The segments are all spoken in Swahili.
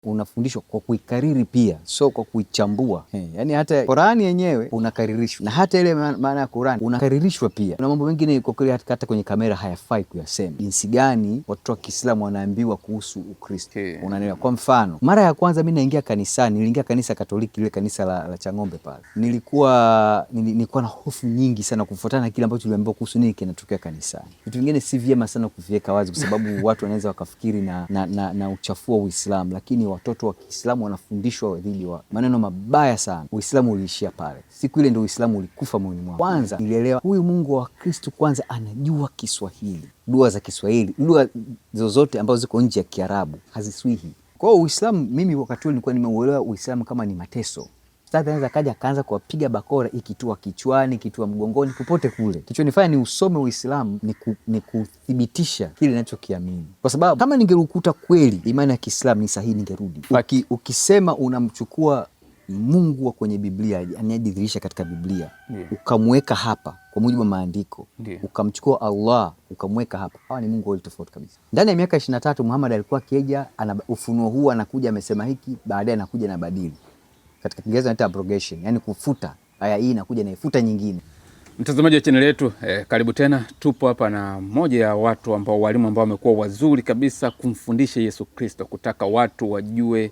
unafundishwa kwa kuikariri pia, so kwa kuichambua. Yaani hata Qur'ani yenyewe unakaririshwa, na hata ile maana ya Qur'ani unakaririshwa pia. Kuna mambo mengine kwa kweli hata kwenye kamera hayafai kuyasema. Jinsi gani watoto wa Kiislamu wanaambiwa kuhusu Ukristo. Unaelewa? Kwa mfano, mara ya kwanza mimi naingia kanisani, niliingia kanisa Katoliki, ile kanisa la Chang'ombe pale. Nilikuwa na hofu nyingi sana kufuatana na kile ambacho tuliambiwa kuhusu nini kinatokea kanisani. Vitu vingine si vyema sana kuviweka wazi kwa sababu watu wanaweza wakafikiri na uchafua Uislamu, lakini watoto wa Kiislamu wanafundishwa dhidi wa maneno mabaya sana. Uislamu uliishia pale. Siku ile ndio Uislamu ulikufa moyoni mwangu. Kwanza nilielewa huyu Mungu wa Kristo kwanza anajua Kiswahili. Dua za Kiswahili, dua zozote ambazo ziko nje ya Kiarabu haziswihi. Kwa hiyo Uislamu, mimi wakati ule nilikuwa nimeuelewa Uislamu kama ni mateso. Sasa anaweza kaja akaanza kuwapiga bakora, ikitua kichwani, ikitua mgongoni, popote kule. Kichonifanya ni usome Uislamu ni kuthibitisha kile ninachokiamini. Kwa sababu kama ningerukuta kweli imani ya Kiislamu ni sahihi, ningerudi. Ukisema unamchukua Mungu wa kwenye Biblia, anayedhihirisha katika Biblia, ukamweka hapa kwa mujibu wa maandiko, ukamchukua Allah ukamweka hapa, hawa ni Mungu wawili tofauti kabisa. Ndani ya miaka 23 Muhammad alikuwa akija, ana ufunuo huu, anakuja amesema hiki, baadaye anakuja na badili. Katika Kiingereza inaitwa abrogation, yani kufuta aya hii inakuja na ifuta nyingine. Mtazamaji wa channel yetu, karibu tena. Tupo hapa na mmoja ya watu ambao walimu ambao wamekuwa wazuri kabisa kumfundisha Yesu Kristo, kutaka watu wajue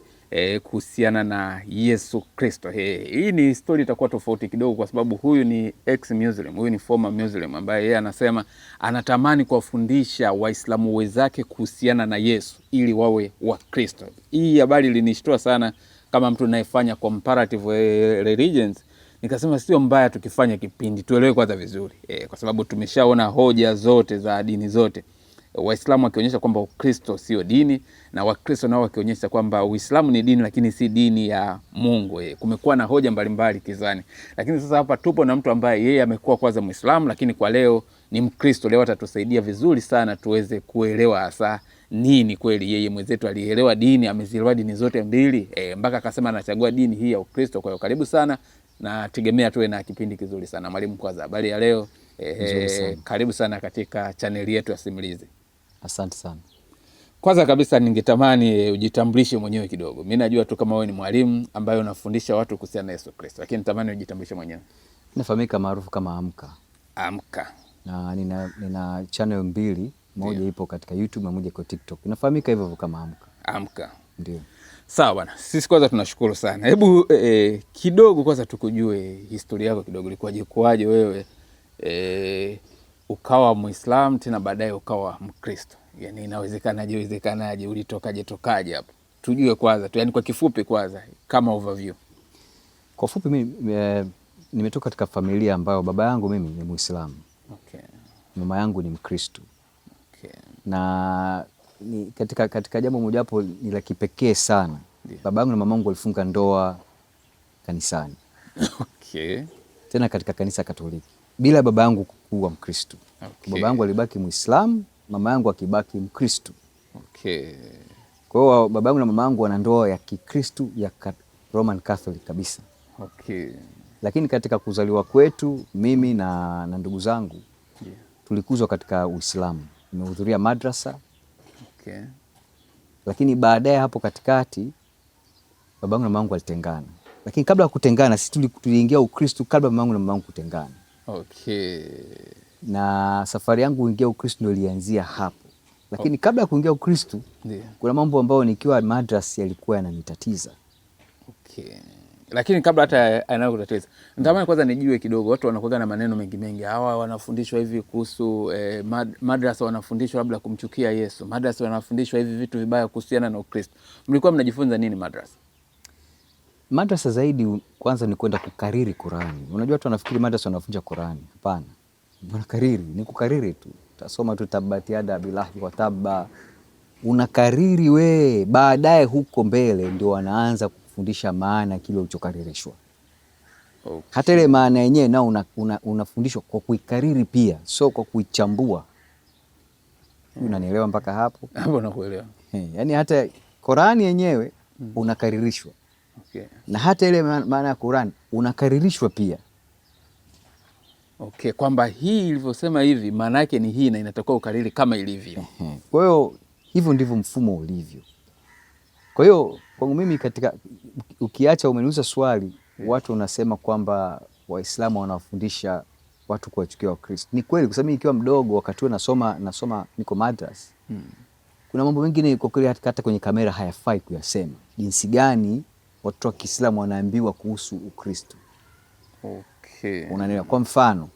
kuhusiana na Yesu Kristo. Hii ni story itakuwa tofauti kidogo kwa sababu huyu ni ex-Muslim, huyu ni former Muslim ambaye yeye anasema anatamani kuwafundisha Waislamu wenzake kuhusiana na Yesu ili wawe wa Kristo. Hii habari ilinishtua sana kama mtu anayefanya comparative religions. Nikasema sio mbaya tukifanya kipindi tuelewe kwanza vizuri. Kwa sababu tumeshaona hoja zote za dini zote. Waislamu wakionyesha kwamba Ukristo sio dini, na Wakristo nao wakionyesha kwamba Uislamu ni dini lakini si dini ya Mungu. Kumekuwa na hoja mbalimbali kizani. Lakini sasa hapa tupo na mtu ambaye yeye amekuwa kwanza Muislamu lakini kwa leo ni Mkristo. Leo atatusaidia vizuri sana tuweze kuelewa hasa nini kweli yeye mwenzetu alielewa dini, amezielewa dini zote mbili, mpaka akasema anachagua dini hii ya Ukristo. Kwa hiyo karibu sana, na tegemea tuwe na kipindi kizuri sana. Mwalimu, kwanza habari ya leo? Karibu sana katika chaneli yetu ya Simulizi. Asante sana. Kwanza kabisa ningetamani ujitambulishe mwenyewe kidogo. Mimi najua tu kama wewe ni mwalimu ambaye unafundisha watu kuhusiana na Yesu Kristo, lakini natamani ujitambulishe mwenyewe. Nafahamika maarufu kama Amka. Amka. Na nina channel mbili, moja ipo katika YouTube na moja iko TikTok. Inafahamika hivyo kama Amka. Amka. Ndio. Sawa bwana. Sisi kwanza tunashukuru sana. Hebu kidogo kwanza tukujue historia yako kidogo, ilikuwaje kwaje wewe ukawa Muislamu tena baadaye ukawa Mkristo? Yaani inawezekanaje, ulitokaje hapo? Tujue kwanza tu, yani kwa kifupi kwanza kama overview. Kwa fupi mimi nimetoka katika familia ambayo baba yangu mimi ni Muislamu. Okay. Mama yangu ni Mkristo. Okay. Na katika jambo moja hapo ni la kipekee sana. Yeah. Baba yangu na mama yangu walifunga ndoa kanisani. Okay. Tena katika kanisa Katoliki. Bila baba yangu kuwa Mkristo. Okay. Baba yangu alibaki Muislamu, mama yangu akibaki Mkristo. Okay. Kwa hiyo baba yangu na mama yangu wana ndoa ya Kikristo ya Roman Catholic kabisa. Okay. Lakini katika kuzaliwa kwetu mimi na ndugu zangu, yeah, tulikuzwa katika Uislamu. Nimehudhuria madrasa. Okay. Lakini baadaye hapo katikati babangu na mamangu walitengana. Lakini kabla ya kutengana sisi tuliingia Ukristo kabla babangu na mamangu kutengana. Okay. Na safari yangu kuingia Ukristo ndio ilianzia hapo. Lakini kabla ya kuingia Ukristo, yeah, kuna mambo ambayo nikiwa madrasa yalikuwa yananitatiza. Okay. Lakini kabla hata anayokutatiza, natamani kwanza nijue kidogo, watu wanakuwa na maneno mengi. Hawa wanafundishwa hivi kuhusu madrasa, wanafundishwa labda kumchukia Yesu. Madrasa wanafundishwa hivi vitu vibaya kuhusiana na Ukristo. Mlikuwa mnajifunza nini madrasa? Madrasa zaidi kwanza ni kwenda kukariri Qur'ani. Unajua watu wanafikiri madrasa wanafunza Qur'ani. Hapana. Unakariri, ni kukariri tu. Utasoma tu tabati yada billahi wa tabba. Unakariri we, baadaye huko mbele ndio wanaanza kufundisha maana kile ulichokaririshwa. Okay. Hata ile maana yenyewe nao unafundishwa kwa kuikariri pia, sio kwa kuichambua. Unanielewa mpaka hapo? Hapo nakuelewa. Yaani hata Qur'ani yenyewe unakaririshwa. Okay. Na hata ile maana ya Qur'an unakaririshwa pia. Okay, kwamba hii ilivyosema hivi maana yake ni hii na inatakiwa ukariri kama ilivyo. Kwa hiyo hivyo ndivyo mfumo ulivyo. Kwa hiyo kwangu mimi katika ukiacha umeniuliza swali watu unasema kwamba Waislamu wanawafundisha watu kuwachukia Wakristo. Ni kweli kwa sababu nikiwa mdogo wakati huo nasoma niko madrasa. Kuna mambo mengine kwa kweli hata kwenye kamera hayafai kuyasema. Jinsi gani watoto wa Kiislamu wanaambiwa kuhusu Ukristo. Okay. Unaelewa? Kwa mfano,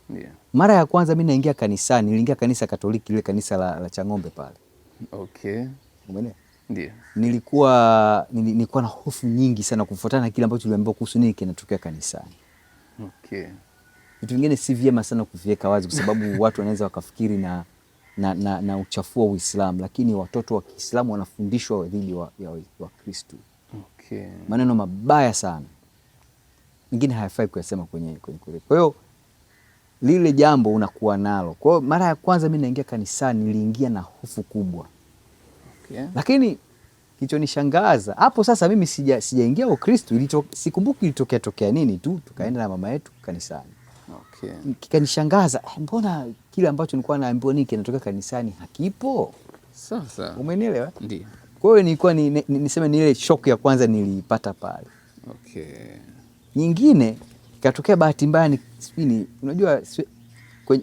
mara ya kwanza mimi naingia kanisani, niliingia kanisa Katoliki, ile kanisa la Chang'ombe pale. Okay. Umeelewa? Ndio. Nilikuwa na hofu nyingi sana kufuatana na kile ambacho tuliambiwa kuhusu nini kinatokea kanisani. Okay. Vitu vingine si vyema sana kuviweka wazi kwa sababu watu wanaweza wakafikiri na uchafua Uislamu, lakini watoto wa Kiislamu wanafundishwa dhidi ya Kristo. Okay. Maneno mabaya sana. Mengine hayafai kuyasema kwenye kule. Kwa hiyo lile jambo unakuwa nalo. Kwa hiyo mara ya kwanza mimi naingia kanisani niliingia na hofu kubwa. Okay. Lakini kilichonishangaza hapo sasa mimi sijaingia Ukristo, sikumbuki ilitokea nini tu, tukaenda na mama yetu kanisani. Okay. Kikanishangaza, mbona kile ambacho nilikuwa naambiwa nini kinatokea kanisani hakipo? Sasa. Umenielewa? Ndio. Kwa hiyo nilikuwa niseme ni ile shock ya kwanza nilipata pale. Okay. Nyingine ikatokea bahati mbaya, unajua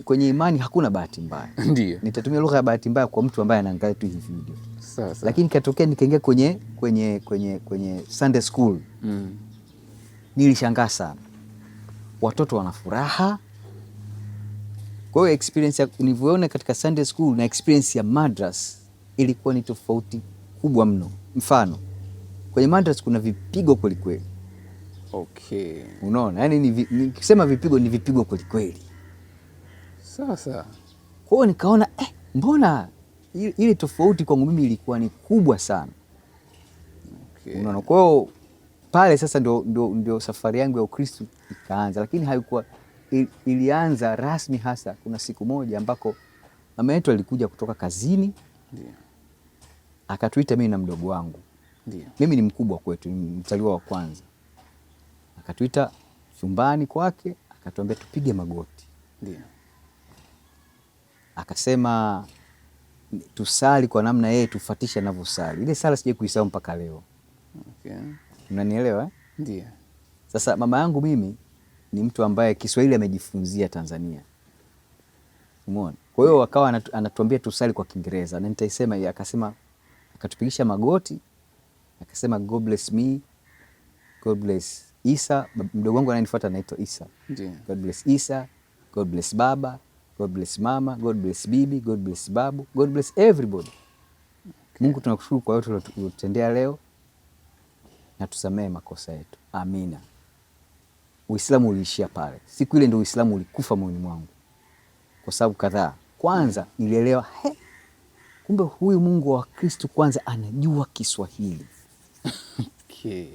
kwenye imani hakuna bahati mbaya. Ndio. Nitatumia lugha ya bahati mbaya kwa mtu ambaye anaangalia tu hivi video. Sasa. Lakini ikatokea nikaingia kwenye Sunday school. Nilishangaa sana. Watoto wana furaha. Kwa hiyo experience nilivyoona katika Sunday school na experience ya madras ilikuwa ni tofauti kubwa mno. Mfano, kwenye madras kuna vipigo kweli kweli. Okay. Unaona? Yaani nikisema vipigo ni vipigo kweli kweli. Sasa. Kwa hiyo nikaona mbona ile tofauti kwangu mimi ilikuwa ni kubwa sana. Okay. Unaona? Kwa hiyo pale sasa ndio safari yangu ya Ukristo ikaanza, lakini haikuwa ilianza rasmi hasa kuna siku moja ambako mama yetu alikuja kutoka kazini. Ndio. Akatuita mimi na mdogo wangu. Ndio. Mimi ni mkubwa kwetu, ni mzaliwa wa kwanza. Akatuita chumbani kwake, akatuambia tupige magoti. Ndio. Akasema tusali kwa namna yeye tufuatishe anavyosali. Ile sala sije kuisahau mpaka leo. Okay. Unanielewa? Ndio. Sasa mama yangu mimi ni mtu ambaye Kiswahili amejifunzia Tanzania. Umeona? Kwa hiyo akawa anatuambia tusali kwa Kiingereza na nitaisema yeye, akasema akatupigisha magoti, akasema God bless me, God bless Isa, mdogo wangu ananifuata anaitwa Isa. Ndio. God bless Isa, God bless baba, God bless mama, God bless bibi, God bless babu, God bless everybody. Okay. Mungu tunakushukuru kwa yote uliyotutendea leo na tusamehe makosa yetu. Amina. Uislamu uliishia pale. Siku ile ndio Uislamu ulikufa moyoni mwangu. Kwa sababu kadhaa. Kwanza nilielewa kumbe huyu Mungu wa Kristo kwanza anajua Kiswahili. Okay.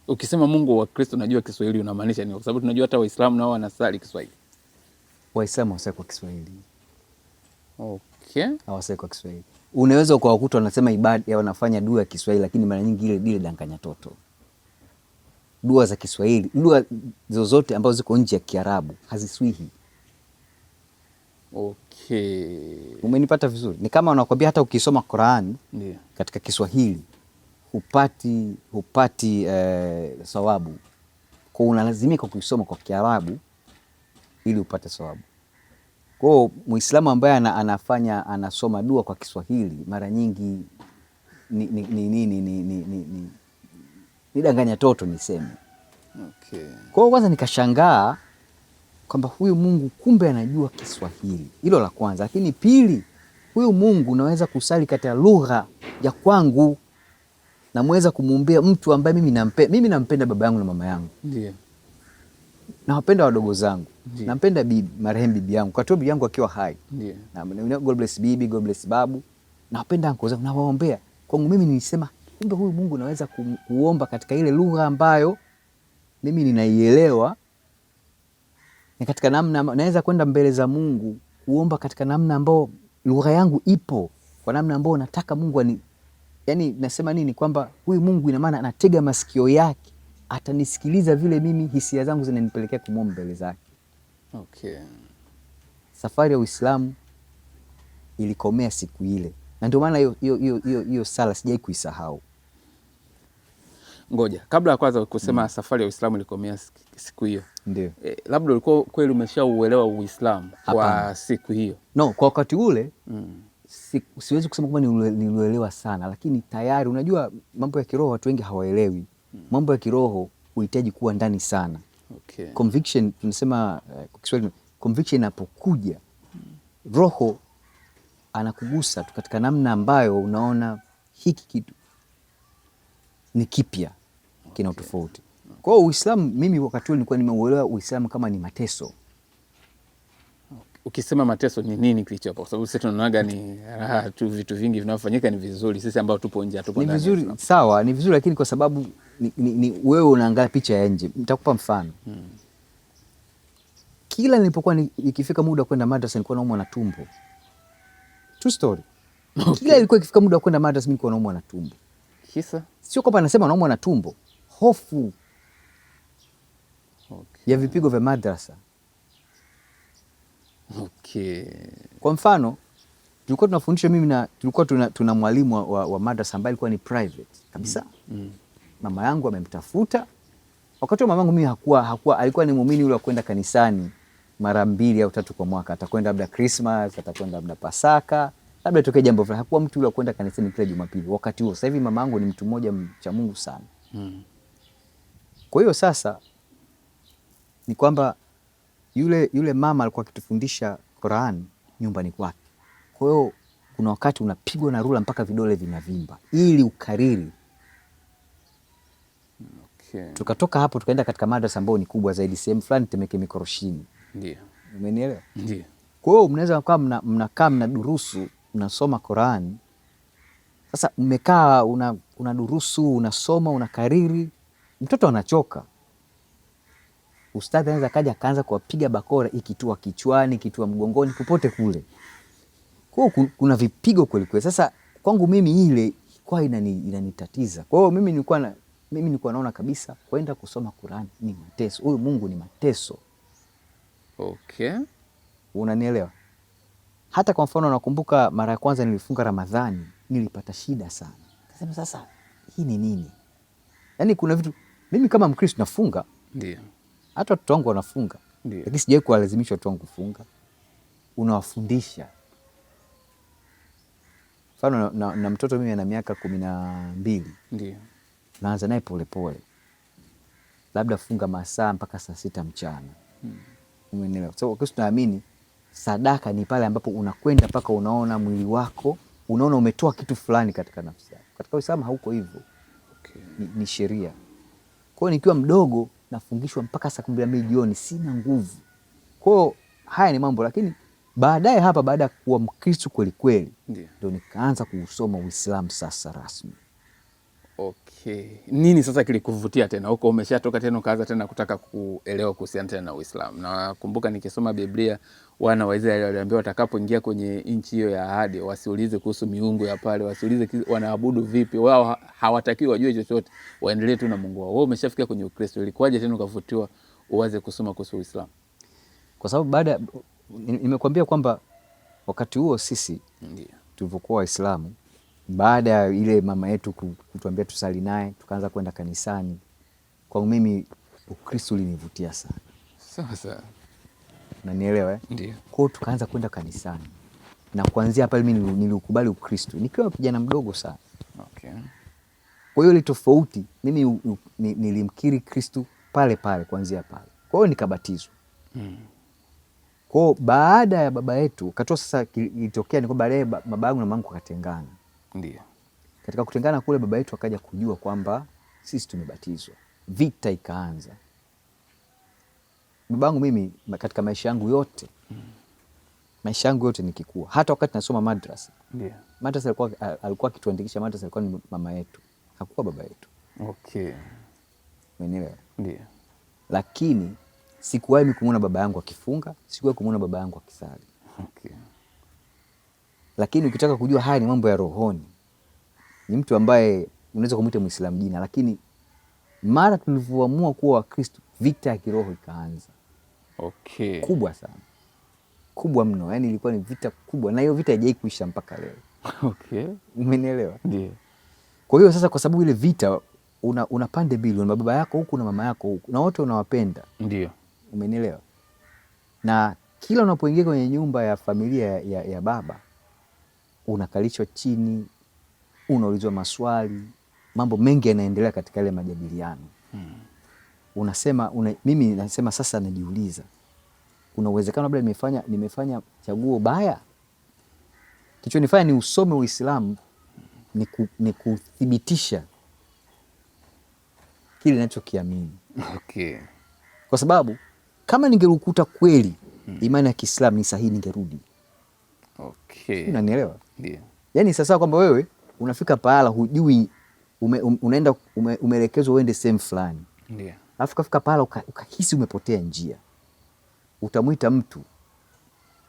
Ukisema Mungu wa Kristo unajua Kiswahili unamaanisha nini? Kwa sababu tunajua hata Waislamu nao wanasali Kiswahili. Waislamu hawasali kwa Kiswahili. Okay. Hawasali kwa Kiswahili. Unaweza ukawakuta wanasema ibada ya wanafanya dua ya Kiswahili, lakini mara nyingi ile danganya toto. Dua za Kiswahili, dua zozote ambazo ziko nje ya Kiarabu haziswihi. Okay. Umenipata vizuri? Ni kama wanakuambia hata ukisoma Qur'an katika Kiswahili hupati thawabu. Kwa unalazimika kuisoma kwa Kiarabu ili upate thawabu. Kwa Muislamu ambaye anasoma dua kwa Kiswahili mara nyingi ni danganya toto niseme. Okay. Kwa kwanza nikashangaa kwamba huyu Mungu kumbe anajua Kiswahili. Hilo la kwanza. Lakini pili, huyu Mungu naweza kusali katika lugha ya kwangu na mweza kumuombea mtu ambaye mimi nampenda baba yangu na mama yangu. Ndio. Nawapenda wadogo zangu. Nampenda marehemu bibi yangu. Kwa bibi yangu akiwa hai. Ndio. Na God bless bibi, God bless babu. Nawapenda anko zangu, nawaombea. Kwangu mimi nilisema kumbe huyu Mungu naweza kuomba katika ile lugha ambayo mimi ninaielewa. Na katika namna naweza kwenda mbele za Mungu kuomba katika namna ambayo lugha yangu ipo, kwa namna ambayo nataka Mungu yani nasema nini, kwamba huyu Mungu ina maana anatega masikio yake, atanisikiliza vile mimi hisia zangu zinanipelekea kumwomba mbele zake. Okay. Safari ya Uislamu ilikomea siku ile. Na ndio maana hiyo sala sijai kuisahau. Ngoja kabla ya kwanza kusema safari ya Uislamu ilikomea siku hiyo, ndio labda ulikuwa kweli umeshauelewa Uislamu kwa siku hiyo? No, kwa wakati ule siwezi kusema kwamba nilielewa sana, lakini tayari unajua mambo ya kiroho watu wengi hawaelewi. Mambo ya kiroho huhitaji kuwa ndani sana. Okay. Conviction tunasema kwa Kiswahili, conviction inapokuja roho anakugusa tu katika namna ambayo unaona hiki kitu ni kipya, kina utofauti. Kwa hiyo Uislamu mimi wakati ule nilikuwa nimeuelewa Uislamu kama ni mateso. Ukisema mateso ni nini kilichopo? Kwa sababu sisi tunaonaga ni raha tu, vitu vingi vinavyofanyika ni vizuri. Sisi ambao tupo nje tupo ndani. Ni vizuri, sawa, ni vizuri, lakini kwa sababu ni wewe unaangalia picha ya nje. Nitakupa mfano. Kila nilipokuwa ikifika muda kwenda madrasa nilikuwa naumwa na tumbo. True story. Okay. Kila ilikuwa ikifika muda kwenda madrasa mimi nilikuwa naumwa na tumbo. Kisa? Sio kwamba nasema naumwa na tumbo. Hofu. Okay. Ya vipigo vya madrasa. Okay. Kwa mfano, tulikuwa tunafundisha mimi na tulikuwa tuna mwalimu wa madrasa ambaye alikuwa ni private kabisa. Mama yangu amemtafuta. Wakati wa mamangu mimi alikuwa ni muumini yule wa kwenda kanisani mara 2 au 3 kwa mwaka. Atakwenda labda Christmas, atakwenda labda Pasaka, labda itokee jambo fulani. Hakuwa mtu yule wa kwenda kanisani kila Jumapili wakati huo. Sasa hivi mama yangu ni mtu mmoja mcha Mungu sana. Kwa hiyo sasa ni kwamba yule mama alikuwa akitufundisha Qur'an nyumbani kwake. Kwa hiyo kuna wakati unapigwa na rula mpaka vidole vinavimba ili ukariri. Okay. Tukatoka hapo tukaenda katika madrasa ambayo ni kubwa zaidi, sehemu fulani Temeke Mikoroshini. Ndio. Umenielewa? Ndio. Kwa hiyo mnaweza kuwa mnakaa mnadurusu, mnasoma Qur'an. Sasa mmekaa unadurusu, unasoma, unakariri, mtoto anachoka. Ustadhi anaweza kaja akaanza kuwapiga bakora, ikitua kichwani, ikitua mgongoni, popote kule. Kwa hiyo kuna vipigo kweli kweli. Sasa kwangu mimi ile kwa inanitatiza. Kwa hiyo mimi nilikuwa naona kabisa kwenda kusoma Qur'an ni mateso. Huyu Mungu ni mateso. Okay. Unanielewa? Hata kwa mfano nakumbuka mara ya kwanza nilifunga Ramadhani, nilipata shida sana. Kasema sasa hii ni nini? Yaani kuna vitu mimi kama Mkristo nafunga. Ndio. Hata watoto wangu wanafunga. Lakini sijawahi kuwalazimisha watoto wangu kufunga. Unawafundisha. Mfano na mtoto mimi ana miaka 12. Ndio. Naanza naye polepole. Labda funga masaa mpaka saa 6 mchana. Umeelewa? So wakati tunaamini sadaka ni pale ambapo unakwenda mpaka unaona mwili wako, unaona umetoa kitu fulani katika nafsi yako. Katika Uislamu hauko hivyo. Okay. Ni sheria. Kwa hiyo nikiwa mdogo nafungishwa mpaka saa 12 jioni, sina nguvu. Kwa hiyo haya ni mambo, lakini baadaye hapa baada ya kuwa Mkristo kweli kweli ndio nikaanza kuusoma Uislamu sasa rasmi. Okay. Nini sasa kilikuvutia tena? Huko umeshatoka tena ukaanza tena kutaka kuelewa kuhusiana tena na Uislamu. Na kumbuka nikisoma Biblia wana wa Israeli waliambiwa watakapoingia kwenye nchi hiyo ya ahadi wasiulize kuhusu miungu ya pale, wasiulize wanaabudu vipi. Wao hawatakiwi wajue chochote, waendelee tu na Mungu wao. Wewe umeshafikia kwenye Ukristo, ilikuwaje tena ukavutiwa uanze kusoma kuhusu Uislamu? Kwa sababu baada nimekuambia kwamba wakati huo sisi tulivyokuwa Waislamu, baada ya ile mama yetu kutuambia tusali naye, tukaanza kwenda kanisani. Kwa mimi Ukristo ulinivutia sana. Sasa unanielewa? Ndio. Kwa hiyo tukaanza kwenda kanisani. Na kuanzia pale mimi nilikubali Ukristo nikiwa kijana mdogo sana. Okay. Kwa hiyo ile tofauti mimi nilimkiri Kristo pale kuanzia pale. Kwa hiyo nikabatizwa. Kwa hiyo baada ya baba yetu katoa sasa ilitokea ni kwamba baadaye baba yangu na mamangu wakatengana. Ndio. Katika kutengana kule baba yetu akaja kujua kwamba sisi tumebatizwa. Vita ikaanza. Babangu mimi katika maisha yangu yote nikikua, hata wakati nasoma madrasa. Ndio. Madrasa alikuwa akituandikisha madrasa, alikuwa ni mama yetu, hakuwa baba yetu. Okay. Umeelewa? Ndio. Lakini sikuwahi kumuona baba yangu akifunga, sikuwahi kumuona baba yangu akisali. Okay. Lakini ukitaka kujua haya ni mambo ya rohoni, ni mtu ambaye unaweza kumuita Muislamu jina, lakini mara tulivyoamua kuwa Wakristo, vita ya kiroho ikaanza. Okay. Kubwa sana. Kubwa mno, yani ilikuwa ni vita kubwa, na hiyo vita haijai kuisha mpaka leo. Okay. Umenielewa? Ndio. Kwa hiyo sasa, kwa sababu ile vita una pande mbili, una baba yako huku na mama yako huku, na wote unawapenda. Ndio. Umenielewa? Na kila unapoingia kwenye nyumba ya familia ya baba, unakalishwa chini, unaulizwa maswali, mambo mengi yanaendelea katika yale majadiliano. Unasema mimi nasema sasa, najiuliza kuna uwezekano labda nimefanya chaguo baya. Kichonifanya ni usome Uislamu ni kuthibitisha kile ninachokiamini. Okay. Kwa sababu kama ningerukuta kweli imani ya Kiislamu ni sahihi, ningerudi. Okay. Unanielewa? Ndio. Yaani sasa kwamba wewe unafika pahala hujui, unaenda umeelekezwa uende sehemu fulani. Ndio. Alafu kafika pahala ukahisi umepotea njia. Utamwita mtu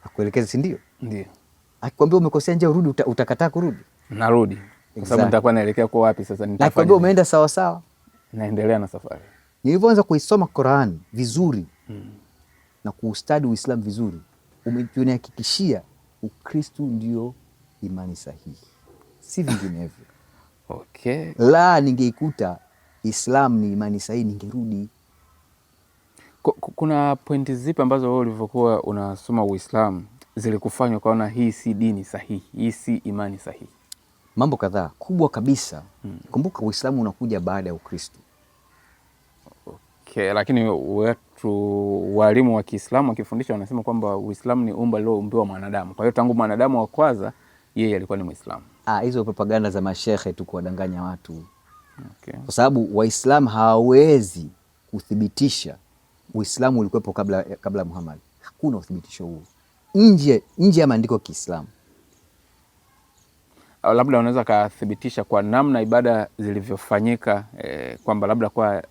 akuelekeze, si ndio? Ndio. Akikwambia umekosea njia urudi, utakataa kurudi? Narudi. Kwa sababu nitakuwa naelekea kwa wapi sasa, nitafanya. Akikwambia umeenda sawa sawa, naendelea na safari. Nilivyoanza kuisoma Qur'an vizuri na kuustadi Uislamu vizuri, umenihakikishia Ukristo ndio imani sahihi, si vinginevyo. Okay. La, ningeikuta Islam ni imani sahihi, ningerudi. Kuna pointi zipi ambazo wewe ulivyokuwa unasoma Uislamu zilikufanya ukaona hii si dini sahihi, hii si imani sahihi? Mambo kadhaa. Kubwa kabisa, kumbuka Uislamu unakuja baada ya Ukristo. Okay, lakini walimu wa Kiislamu wakifundisha wanasema kwamba Uislamu ni umba liloumbiwa mwanadamu. Kwa hiyo tangu mwanadamu wa kwanza yeye alikuwa ni Muislamu. Hizo propaganda za mashehe tu kuwadanganya watu. Okay. Kwa sababu Waislamu hawawezi kuthibitisha Uislamu ulikuwepo kabla Muhammad. Hakuna uthibitisho huo nje ya maandiko ya Kiislamu. Labda unaweza kathibitisha kwa namna ibada zilivyofanyika, kwamba labda kwa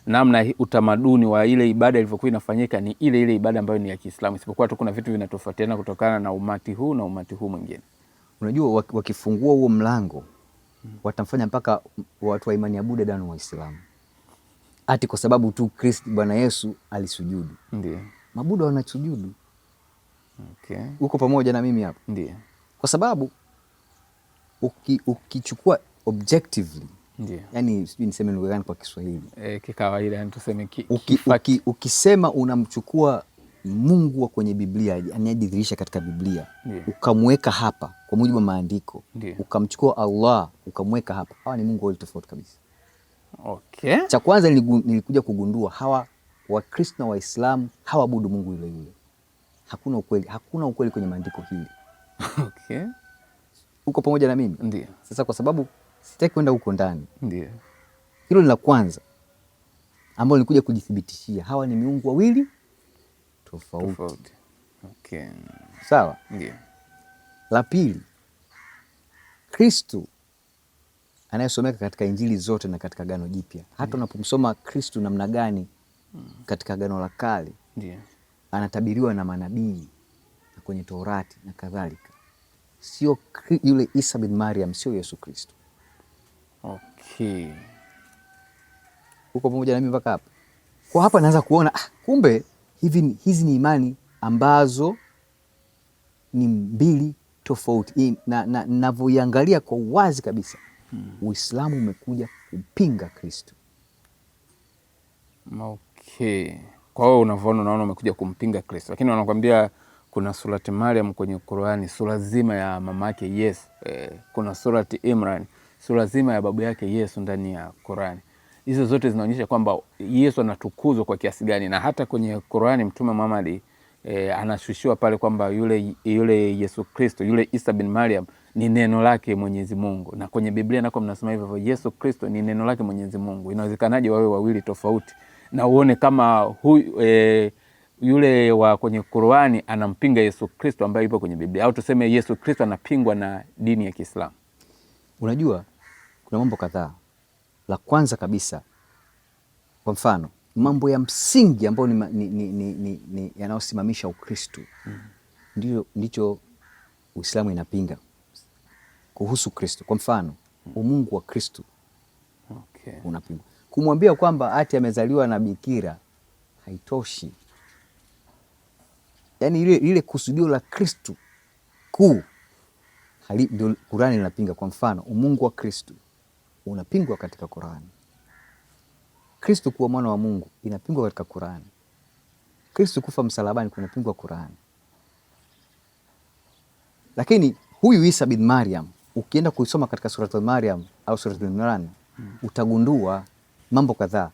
namna utamaduni wa ile ibada ilivyokuwa inafanyika ni ile ibada ambayo ni ya Kiislamu, isipokuwa tu kuna vitu vinatofautiana kutokana na umati huu na umati huu mwingine. Unajua wakifungua huo mlango watamfanya mpaka watu wa imani ya Buddha dano Waislamu. Ati kwa sababu tu Kristo Bwana Yesu alisujudu. Ndiyo. Mabuddha wanasujudu. Okay. Uko pamoja na mimi hapo? Ndiyo. Kwa sababu ukichukua objectively, yani sijui niseme lugha gani kwa Kiswahili, kikawaida, yani tuseme ukisema unamchukua Mungu wa kwenye Biblia anayejidhihirisha katika Biblia, ukamweka hapa kwa mujibu wa maandiko, ukamchukua Allah ukamweka hapa, hawa ni Mungu wawili tofauti kabisa. Okay. Cha kwanza nilikuja kugundua hawa Wakristo na Waislamu hawaabudu Mungu yule yule. Hakuna ukweli kwenye maandiko hili. Okay. Uko pamoja na mimi? Ndiyo. Sasa kwa sababu sitaki kwenda huko ndani. Ndiyo. Hilo ni la kwanza ambalo nilikuja kujithibitishia, hawa ni miungu wawili tofauti. Okay. Sawa? Ndiyo. La pili, Kristo anayesomeka katika Injili zote na katika Agano Jipya, hata unapomsoma Kristo namna gani katika Agano la Kale, anatabiriwa na manabii na kwenye Torati na kadhalika, sio yule Isa bin Maryam, sio Yesu Kristo. Okay. Uko pamoja na mimi mpaka hapa? Kwa hapa naanza kuona kumbe hizi ni imani ambazo ni mbili tofauti, na ninavyoiangalia kwa uwazi kabisa, Uislamu umekuja kupinga Kristo. Okay. Kwa hiyo unavyoona, unaona umekuja kumpinga Kristo, lakini wanakuambia kuna surati Maryam kwenye Qur'ani, sura zima ya mama yake Yesu. Kuna surati Imran, sura zima ya babu yake Yesu ndani ya Qur'ani. Hizo zote zinaonyesha kwamba Yesu anatukuzwa kwa kiasi gani, na hata kwenye Qur'ani Mtume Muhammad anashushiwa pale kwamba yule Yesu Kristo, yule Isa bin Maryam ni neno lake Mwenyezi Mungu, na kwenye Biblia nako mnasema hivyo, Yesu Kristo ni neno lake Mwenyezi Mungu. Inawezekanaje wawe wawili tofauti na uone kama yule wa kwenye Qur'ani anampinga Yesu Kristo ambaye yupo kwenye Biblia, au tuseme Yesu Kristo anapingwa na dini ya Kiislamu? Unajua kuna mambo kadhaa. La kwanza kabisa, kwa mfano, mambo ya msingi ambayo ni yanayosimamisha Ukristo, ndicho Uislamu inapinga kuhusu Kristo. Kwa mfano, umungu wa Kristo unapingwa. Kumwambia kwamba ati amezaliwa na bikira haitoshi. Yaani ile kusudio la Kristo kuu ndio Qur'ani inapinga. Kwa mfano, umungu wa Kristo unapingwa katika Qur'ani. Kristo kuwa mwana wa Mungu inapingwa katika Qur'ani. Kristo kufa msalabani kunapingwa Qur'ani. Lakini huyu Isa bin Maryam ukienda kuisoma katika Suratul Maryam au Suratul Imran utagundua mambo kadhaa.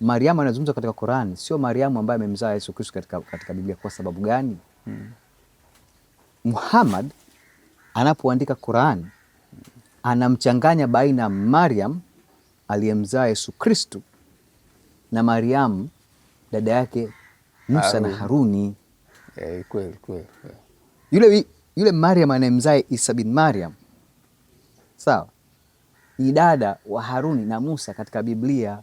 Maryam anazungumzwa katika Qur'ani sio Maryam ambaye amemzaa Yesu Kristo katika Biblia. Kwa sababu gani? Muhammad anapoandika Qur'ani anamchanganya baina Maryam aliyemzaa Yesu Kristo na Maryam dada yake Musa na Haruni. Kweli. Yule Maryam anayemzaa Isa bin Maryam, sawa, ni dada wa Haruni na Musa katika Biblia.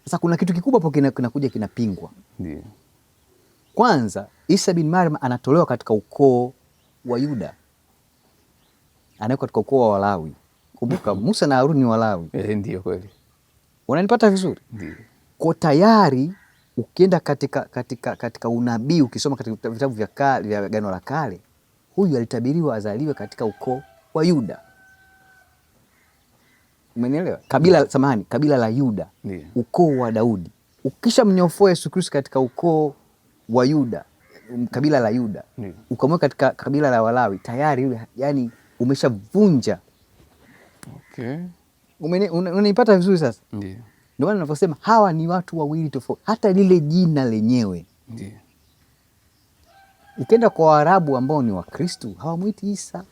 Sasa kuna kitu kikubwa hapo kinakuja kinapingwa. Ndio. Kwanza Isa bin Maryam anatolewa katika ukoo wa Yuda, anawekwa katika ukoo wa Walawi. Kumbuka Musa na Haruni ni Walawi. Ndio kweli. Unanipata vizuri? Ndio. Kwa tayari ukienda katika unabii, ukisoma katika vitabu vya Agano la Kale, huyu alitabiriwa azaliwe katika ukoo wa Yuda. Umenielewa? Kabila la Yuda. Yeah. Ukoo wa Daudi. Ukisha mnyofoa Yesu Kristo katika ukoo wa Yuda, kabila la Yuda, yeah, ukamweka katika kabila la Walawi, tayari yule yani umeshavunja. Okay. Unanipata vizuri sasa? Ndio. Ndio maana ninavyosema hawa ni watu wawili tofauti. Hata lile jina lenyewe. Ndio. Ukienda kwa Waarabu ambao ni Wakristo, hawamwiti Isa.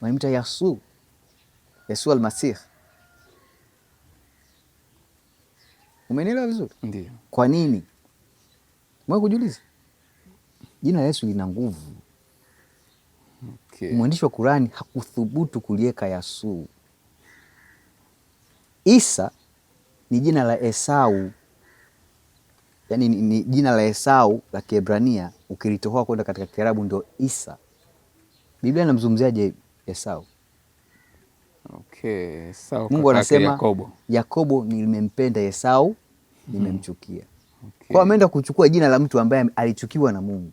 Wanamuita Yesu al-Masih. Umenielewa vizuri? Ndio. Kwa nini? Mwe kujiuliza. Jina la Yesu lina nguvu. Okay. Mwandishi wa Qur'ani hakuthubutu kuliweka Yasu. Isa ni jina la Esau. Yaani ni jina la Esau la Kiebrania, ukilitoa kwenda katika Kiarabu ndio Isa. Biblia inamzungumziaje Esau? Okay, Esau. Mungu anasema Yakobo nimempenda, Esau nimemchukia. Okay. Kwa ameenda kuchukua jina la mtu ambaye alichukiwa na Mungu.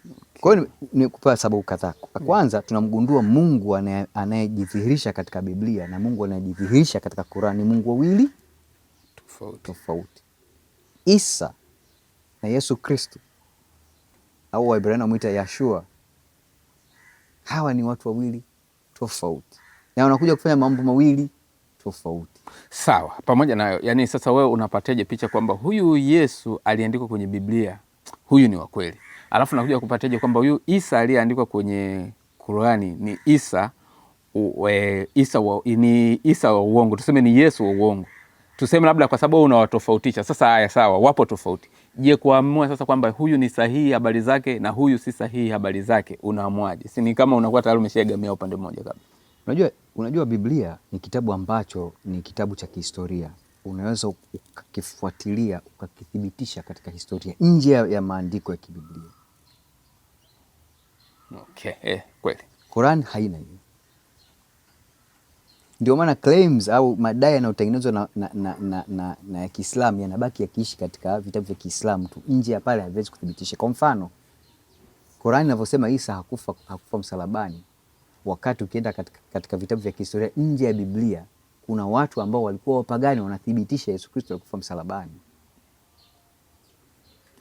Okay. Kwa hiyo ni kupewa sababu kadhaa. Kwanza tunamgundua Mungu anayejidhihirisha katika Biblia na Mungu anayejidhihirisha katika Qur'ani, Mungu wawili tofauti. Isa na Yesu Kristo au Waebrania wanamuita Yeshua, hawa ni watu wawili tofauti na wanakuja kufanya mambo mawili tofauti. Sawa, pamoja nayo, yani sasa wewe unapateje picha kwamba huyu Yesu aliandikwa kwenye Biblia huyu ni wa kweli, alafu nakuja kupateje kwamba huyu Isa aliyeandikwa kwenye Qur'ani ni ni Isa wa uongo, tuseme ni Yesu wa uongo, tuseme labda kwa sababu unawatofautisha. Sasa haya sawa, wapo tofauti. Je, kuamua sasa kwamba huyu ni sahihi habari zake na huyu si sahihi habari zake, unaamwaje? Si ni kama unakuwa tayari umeshaegamia upande mmoja kabisa. Unajua Biblia ni kitabu ambacho ni kitabu cha kihistoria. Unaweza ukakifuatilia ukakithibitisha katika historia nje ya maandiko ya kibiblia. Okay, kweli. Qur'an haina hiyo. Ndio maana claims au madai yanayotengenezwa na ya Kiislamu yanabaki yakiishi katika vitabu vya Kiislamu tu, nje ya pale haviwezi kuthibitisha. Kwa mfano, Qur'an inavyosema Isa hakufa msalabani, wakati ukienda katika vitabu vya kihistoria nje ya Biblia kuna watu ambao walikuwa wapagani wanathibitisha Yesu Kristo alikufa msalabani.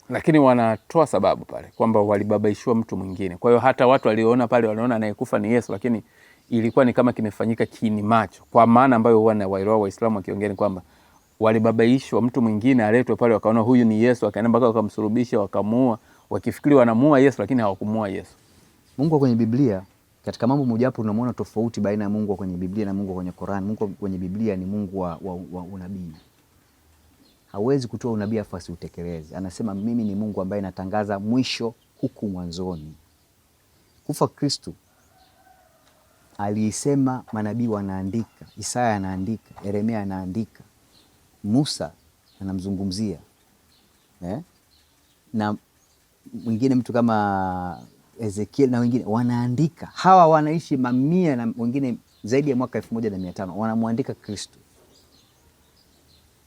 Lakini wanatoa sababu pale kwamba walibabaishiwa mtu mwingine. Kwa hiyo hata watu waliona pale wanaona anayekufa ni Yesu, lakini ilikuwa ni kama kimefanyika kiini macho. Kwa maana ambayo huwa na Waislamu wakiongea ni kwamba walibabaishwa mtu mwingine aletwe pale, wakaona huyu ni Yesu, wakaenda mpaka wakamsulubisha, wakamuua, wakifikiri wanamuua Yesu, lakini hawakumuua Yesu. Mungu kwenye Biblia, katika mambo mojawapo tunamuona tofauti baina ya Mungu kwenye Biblia na Mungu kwenye Qur'an. Mungu kwenye Biblia ni Mungu wa unabii. Hawezi kutoa unabii afu asiutekeleze. Anasema mimi ni Mungu ambaye natangaza mwisho huku mwanzoni. Kufa Kristo alisema, manabii wanaandika, Isaya anaandika, Yeremia anaandika, Musa anamzungumzia, na mwingine mtu kama Ezekiel na wengine wanaandika. Hawa wanaishi mamia na wengine zaidi ya mwaka 1500 wanamwandika Kristo.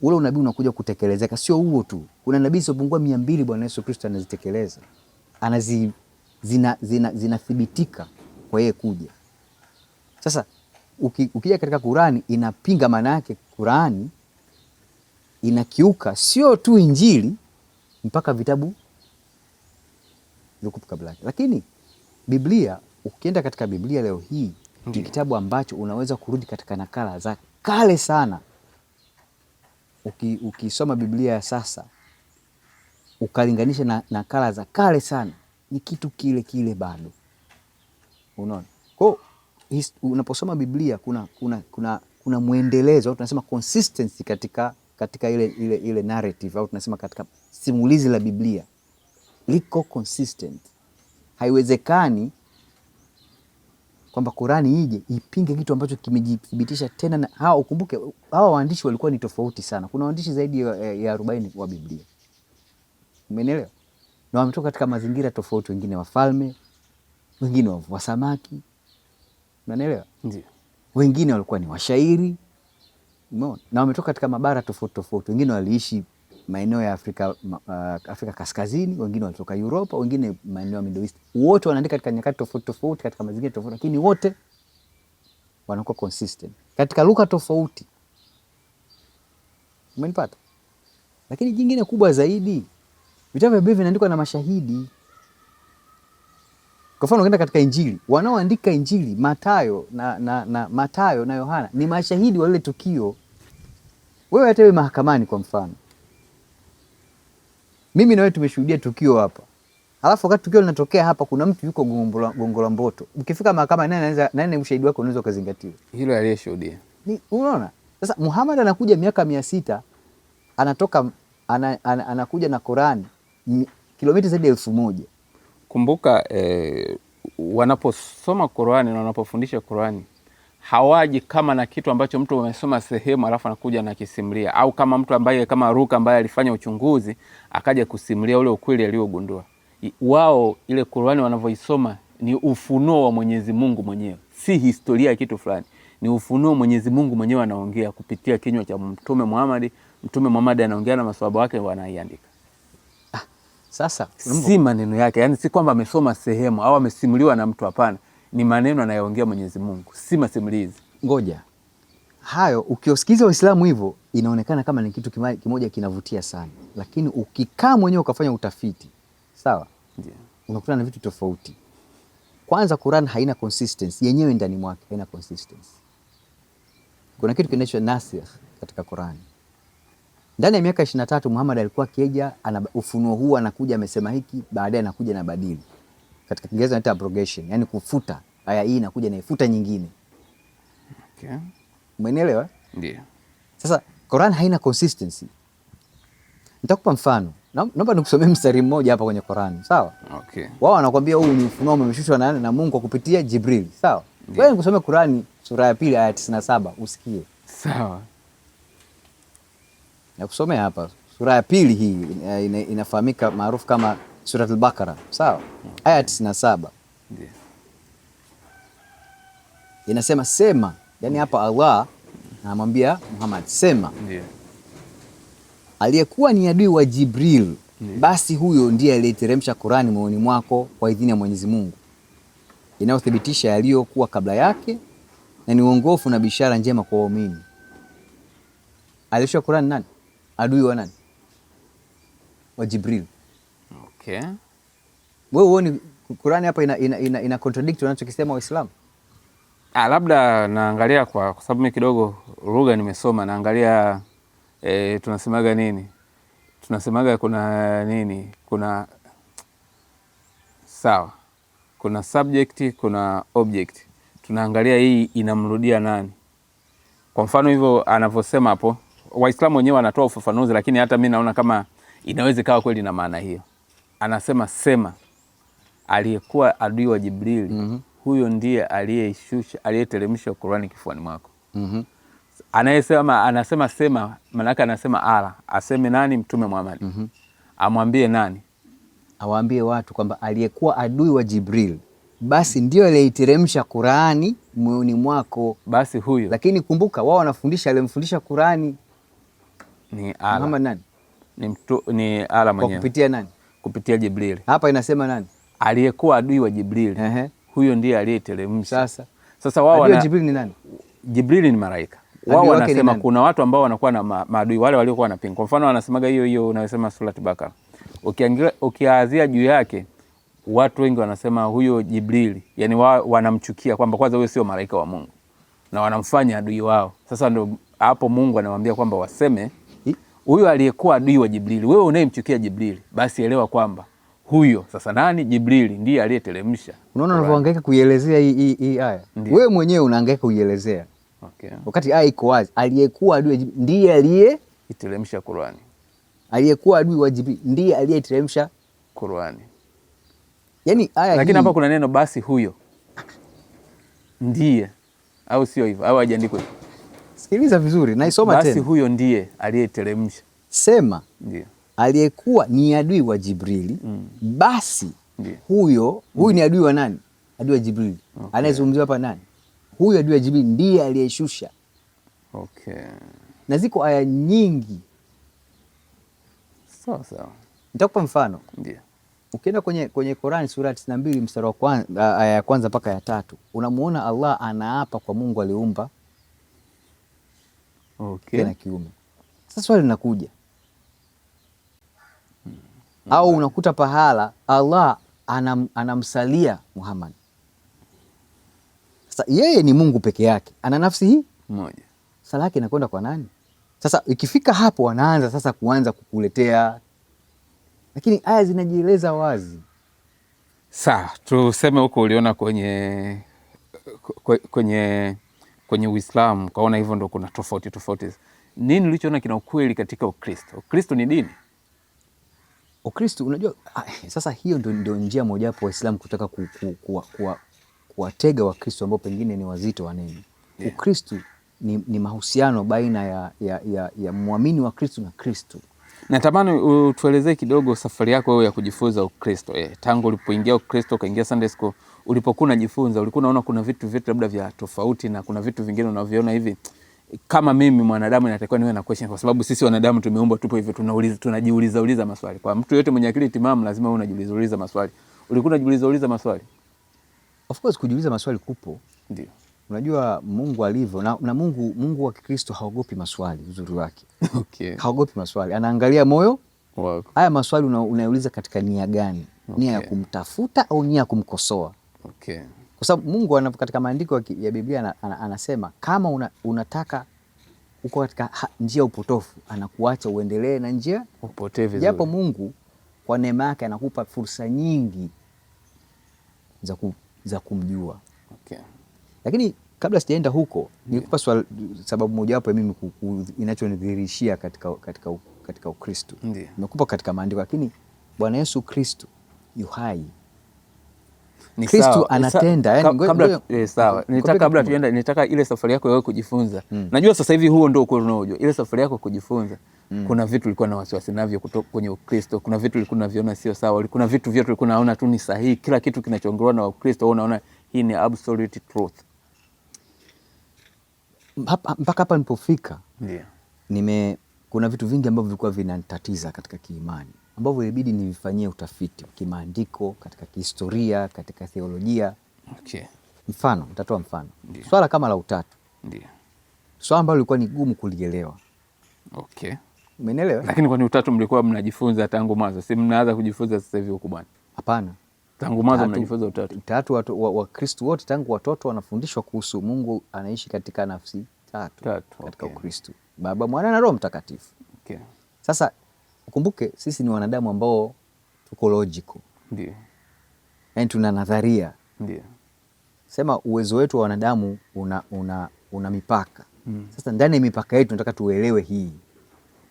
Ule unabii unakuja kutekelezeka. Sio huo tu, kuna nabii zisizopungua 200 Bwana Yesu Kristo anazitekeleza, zinathibitika kwa yeye kuja. Sasa ukija katika Qurani inapinga, maana yake Qurani inakiuka sio tu Injili mpaka vitabu vilikuwa kabla yake. Lakini Biblia, ukienda katika Biblia leo hii ni kitabu ambacho unaweza kurudi katika nakala za kale sana. Ukisoma Biblia ya sasa ukalinganisha na nakala za kale sana, ni kitu kile kile bado. Unaona? Kwa unaposoma Biblia kuna mwendelezo au tunasema consistency katika ile narrative au tunasema katika simulizi la Biblia liko consistent. Haiwezekani kwamba Qurani ije ipinge kitu ambacho kimejithibitisha tena na ukumbuke hawa waandishi walikuwa ni tofauti sana. Kuna waandishi zaidi ya 40 wa Biblia. Umeelewa? Na wametoka katika mazingira tofauti, wengine wafalme, wengine wavua samaki. Unaelewa? Ndio. Wengine walikuwa ni washairi. Umeona? Na wametoka katika mabara tofauti tofauti. Wengine waliishi maeneo ya Afrika Kaskazini, wengine walitoka Europa, wengine maeneo ya Middle East. Wote wanaandika katika nyakati tofauti tofauti, katika mazingira tofauti, lakini wote wanakuwa consistent katika lugha tofauti. Umenipata? Lakini jingine kubwa zaidi, vitabu vya Biblia vinaandikwa na mashahidi. Kwa mfano ukienda katika Injili, wanaoandika Injili Mathayo na Yohana ni mashahidi wa lile tukio. Wewe hata wewe mahakamani kwa mfano, mimi na wewe tumeshuhudia tukio hapa. Alafu wakati tukio linatokea hapa kuna mtu yuko Gongo la Mboto. Ukifika mahakamani nani ushahidi wako unaweza kuzingatiwa? Hilo aliyeshuhudia. Unaona? Sasa Muhammad anakuja miaka 600 anatoka anakuja na Qurani kilomita zaidi ya 1000. Kumbuka wanaposoma Qurani na wanapofundisha Qurani hawaji kama na kitu ambacho mtu amesoma sehemu alafu anakuja na kisimulia, au kama mtu ambaye kama Ruka ambaye alifanya uchunguzi akaja kusimulia ule ukweli aliogundua. Wao ile Qurani wanavyoisoma ni ufunuo wa Mwenyezi Mungu mwenyewe, si historia ya kitu fulani. Ni ufunuo Mwenyezi Mungu mwenyewe anaongea kupitia kinywa cha Mtume Muhammad. Mtume Muhammad anaongea na maswahaba wake wanaiandika. Sasa si maneno yake, yani si kwamba amesoma sehemu au amesimuliwa na mtu, hapana. Ni maneno anayoongea Mwenyezi Mungu, si masimulizi. Ngoja. Hayo ukiosikiza Waislamu hivyo inaonekana kama ni kitu kimoja kinavutia sana. Lakini ukikaa mwenyewe ukafanya utafiti, sawa? Ndio. Unakutana na vitu tofauti. Kwanza Qur'an haina consistency yenyewe ndani mwake, haina consistency. Kuna kitu kinaitwa nasikh katika Qur'an. Ndani ya miaka 23 Muhammad alikuwa kieja ana ufunuo huu, anakuja amesema hiki, baadaye anakuja na badili. Katika Kiingereza inaitwa abrogation, yani kufuta. Aya hii inakuja na ifuta nyingine. Okay. Umeelewa? Ndio. Sasa Qur'an haina consistency. Nitakupa mfano. Naomba nikusomee mstari mmoja hapa kwenye Qur'an, sawa? Okay. Wao wanakuambia huu ni ufunuo umeshushwa na Mungu kwa kupitia Jibril, sawa? Wewe nikusomee Qur'an sura ya 2 aya 97 usikie. Sawa. Nakusomea hapa sura ya 2 hii inafahamika maarufu kama Suratul Baqara, sawa? Aya 97. Ndio. Inasema sema, yani hapa Allah anamwambia Muhammad sema. Ndio. Aliyekuwa ni adui wa Jibril, basi huyo ndiye aliyeteremsha Qur'ani moyoni mwako kwa idhini ya Mwenyezi Mungu, inayothibitisha yaliyokuwa kabla yake na ni uongofu na bishara njema kwa waumini. Alishusha Qur'ani nani? Adui wa nani? Wa Jibril. Okay. Wewe uone Qur'ani hapa ina contradict wanachokisema Waislamu? Labda naangalia kwa sababu mimi kidogo lugha nimesoma, naangalia tunasemaga nini? Tunasemaga kuna nini? Kuna sawa. Kuna subject, kuna object. Tunaangalia hii inamrudia nani? Kwa mfano hivyo anavyosema hapo, Waislamu wenyewe wanatoa ufafanuzi, lakini hata mimi naona kama inaweza kawa kweli na maana hiyo. Anasema sema, aliyekuwa adui wa Jibril, huyo ndiye aliyeteremsha Qur'ani kifuani mwako. Anasema sema, maana yake anasema ala, aseme nani? Mtume Muhammad. Amwambie nani? Awaambie watu kwamba aliyekuwa adui wa Jibril basi ndio aliyeiteremsha Qur'ani moyoni mwako. Basi huyo. Lakini kumbuka wao wanafundisha aliyemfundisha Qur'ani ni ala. Muhammad nani? Ni ala mwenyewe. Kwa kupitia nani? Kupitia Jibril. Hapa inasema nani? Aliyekuwa adui wa Jibril. Huyo ndiye aliyeteremsha. Sasa wao Jibril ni nani? Jibril ni malaika. Wao wanasema kuna watu ambao wanakuwa na maadui wale waliokuwa wanapinga. Kwa mfano wanasemaga hiyo unayosema Surat Bakara. Ukianzia juu yake watu wengi wanasema huyo Jibril, yani wanamchukia kwamba kwanza huyo sio malaika wa Mungu na wanamfanya adui wao. Sasa ndio hapo Mungu anawaambia kwamba waseme huyo aliyekuwa adui wa Jibril, wewe unayemchukia Jibril, basi elewa kwamba huyo sasa nani? Jibril ndiye aliyeteremsha. Unaona unavyohangaika kuielezea hii aya. Wewe mwenyewe unahangaika kuielezea. Okay. Wakati aya iko wazi, aliyekuwa adui wa Jibril ndiye aliyeiteremsha Qur'ani. Aliyekuwa adui wa Jibril ndiye aliyeiteremsha Qur'ani. Yaani aya lakini hapa kuna neno basi huyo ndiye, au sio hivyo? Au hajaandikwa hivyo? Sikiliza vizuri, naisoma tena. Basi huyo ndiye aliyeteremsha. Sema ndiye aliyekuwa ni adui wa Jibrili. Basi ndiye. Huyu ni adui wa nani? Adui wa Jibrili. Okay. Anayezungumziwa hapa nani? Huyu adui wa Jibrili ndiye aliyeshusha. Okay. Na ziko aya nyingi. Sawa. Nitakupa mfano. Ndiyo. Ukienda kwenye Qur'an sura 92 mstari wa kwanza, aya ya kwanza mpaka ya 3, unamuona Allah anaapa kwa Mungu aliumba kike na kiume. Sasa swali linakuja. Au unakuta pahala Allah anamsalia Muhammad. Sasa yeye ni Mungu peke yake, ana nafsi hii moja. Sala yake inakwenda kwa nani? Sasa ikifika hapo wanaanza sasa kukuletea, lakini aya zinajieleza wazi. Sawa, tuseme huko uliona kwenye Uislamu kaona hivyo, ndo kuna tofauti. Nini ulichoona kina ukweli katika Ukristo? Ukristo ni dini. Ukristo unajua, sasa hiyo ndio njia mojawapo Waislamu kutaka kuwatega Wakristo ambao pengine ni wazito wa neno. Yeah. Ukristo ni mahusiano baina ya muamini wa Kristo na Kristo. Natamani utuelezee kidogo safari yako wewe ya kujifunza Ukristo. Tangu ulipoingia Ukristo ukaingia Sunday School, ulipokuwa unajifunza ulikuwa unaona kuna vitu labda vya tofauti na kuna vitu vingine unaviona hivi kama mimi mwanadamu natakiwa niwe na question, kwa sababu sisi wanadamu tumeumbwa tupo hivyo, tunajiuliza maswali. Kwa mtu yote mwenye akili timamu lazima uwe unajiuliza maswali. Ulikuwa unajiuliza maswali? Of course kujiuliza maswali kupo. Ndio. Unajua Mungu alivyo na Mungu wa Kikristo haogopi maswali, uzuri wake. Okay. Haogopi maswali, anaangalia moyo wako. Haya maswali unauliza katika nia gani? Okay. Nia ya kumtafuta au nia ya kumkosoa? Okay. Kwa sababu Mungu katika maandiko ya Biblia anasema kama unataka uko katika njia upotofu, anakuacha uendelee na njia upotevu. Japo Mungu kwa neema yake anakupa fursa nyingi za kumjua. Okay. Lakini kabla sijaenda huko, nilikupa sababu mojawapo ya mimi inachonidhihirishia katika Ukristo. Nimekupa katika maandiko, lakini Bwana Yesu Kristo yu hai. Kristo anatenda. Kabla tuenda, nitaka ile safari yako wewe kujifunza. Najua sasa hivi huo ndio uko unaojua. Ile safari yako kujifunza. Kuna vitu ulikuwa na wasiwasi navyo kutoka kwenye Ukristo, kuna vitu ulikuwa unaviona sio sawa, kuna vitu vyote ulikuwa unaona tu ni sahihi. Kila kitu kinachoongelewa na Ukristo wewe unaona hii ni absolute truth. Mpaka hapa nilipofika, ndio. Kuna vitu vingi ambavyo vilikuwa vinanitatiza katika kiimani, ambavyo ilibidi nivifanyie utafiti kimaandiko, katika kihistoria, katika theolojia. Okay. Mfano, nitatoa mfano. Ndiyo. Swala kama la utatu. Ndio. Swala ambalo lilikuwa ni gumu kulielewa. Okay. Umeelewa? Lakini kwani utatu mlikuwa mnajifunza tangu mwanzo? Si mnaanza kujifunza sasa hivi huko bwana? Hapana. Tangu mwanzo mnajifunza utatu. Utatu Wakristo wote tangu watoto wanafundishwa kuhusu Mungu anaishi katika nafsi tatu. Katika okay. Ukristo. Baba, Mwana na Roho Mtakatifu. Okay. Sasa ukumbuke sisi ni wanadamu ambao tuko logical. Ndio. Yaani tuna nadharia. Ndio. Sema uwezo wetu wa wanadamu una mipaka. Sasa ndani ya mipaka yetu tunataka tuelewe hii.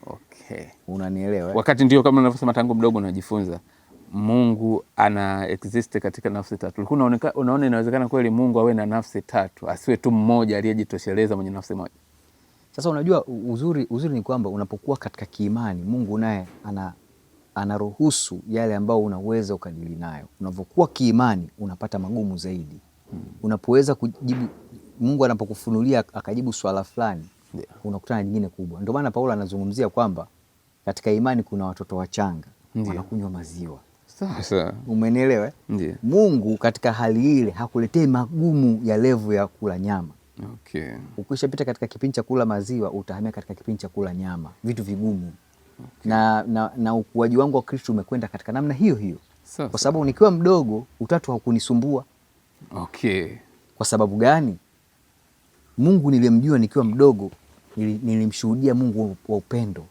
Okay. Unanielewa? Wakati ndio kama unavyosema tangu mdogo unajifunza Mungu ana exist katika nafsi tatu. Ulikuwa unaona inawezekana kweli Mungu awe na nafsi tatu, asiwe tu mmoja aliyejitosheleza mwenye nafsi moja. Sasa unajua uzuri ni kwamba unapokuwa katika kiimani, Mungu naye anaruhusu yale ambao unaweza ukadili nayo. Unavyokuwa kiimani unapata magumu zaidi. Unapoweza kujibu, Mungu anapokufunulia akajibu swala fulani, unakutana na jingine kubwa. Ndio maana Paulo anazungumzia kwamba katika imani kuna watoto wachanga wanakunywa maziwa. Sasa umenielewa? Ndiyo. Mungu katika hali ile hakuletei magumu ya levu ya kula nyama. Okay. Ukishapita katika kipindi cha kula maziwa utahamia katika kipindi cha kula nyama, vitu vigumu. Okay. Na ukuaji wangu wa Kristo umekwenda katika namna hiyo hiyo. Kwa sababu nikiwa mdogo utatu haukunisumbua. Okay. Kwa sababu gani? Mungu nilimjua nikiwa mdogo, nilimshuhudia Mungu wa upendo.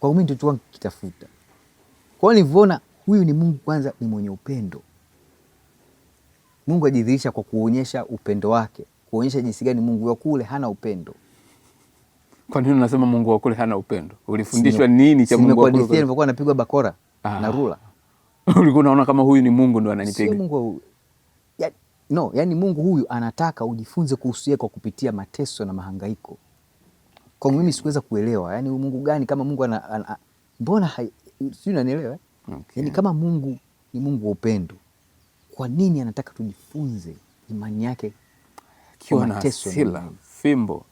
Kwa hiyo mimi ndio tu nikitafuta. Kwa hiyo nilivyoona huyu ni Mungu kwanza ni mwenye upendo. Mungu ajidhihirisha kwa kuonyesha upendo wake, kuonyesha jinsi gani Mungu wa kule hana upendo. Kwa nini unasema Mungu wa kule hana upendo? Ulifundishwa nini cha Mungu wa kule? Nilipokuwa napigwa bakora na rula. Ulikuwa unaona kama huyu ni Mungu ndo ananipiga. Sio Mungu yani Mungu huyu anataka ujifunze kuhusu yeye kwa kupitia mateso na mahangaiko. Kwa mimi sikuweza kuelewa, yani Mungu gani kama Mungu mbona sio unanielewa? Okay. Yani kama Mungu ni Mungu wa upendo, kwa nini anataka tujifunze imani yake kwa mateso na fimbo?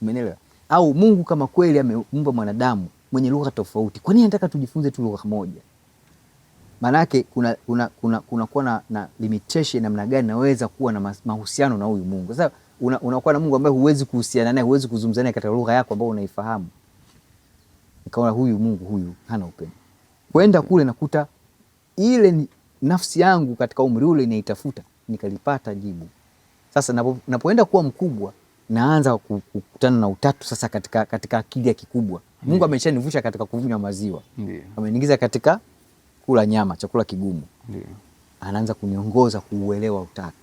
Umeelewa? Au Mungu kama kweli ameumba mwanadamu mwenye lugha tofauti, kwa nini anataka tujifunze tu lugha moja? Manake kuna kuwa na limitation namna gani naweza kuwa na mahusiano na huyu Mungu. Sasa unakuwa na Mungu ambaye huwezi kuhusiana naye, huwezi kuzungumza naye katika lugha yako ambayo unaifahamu. Nikaona huyu Mungu huyu hana upendo. Kwenda kule nakuta ile ni nafsi yangu katika umri ule inaitafuta, nikalipata jibu. Sasa napoenda kuwa mkubwa naanza kukutana na utatu sasa katika akili ya kikubwa. Mungu ameshanivusha katika kunywa maziwa. Ameniingiza katika kula nyama, chakula kigumu. Ndiyo. Anaanza kuniongoza kuuelewa utatu.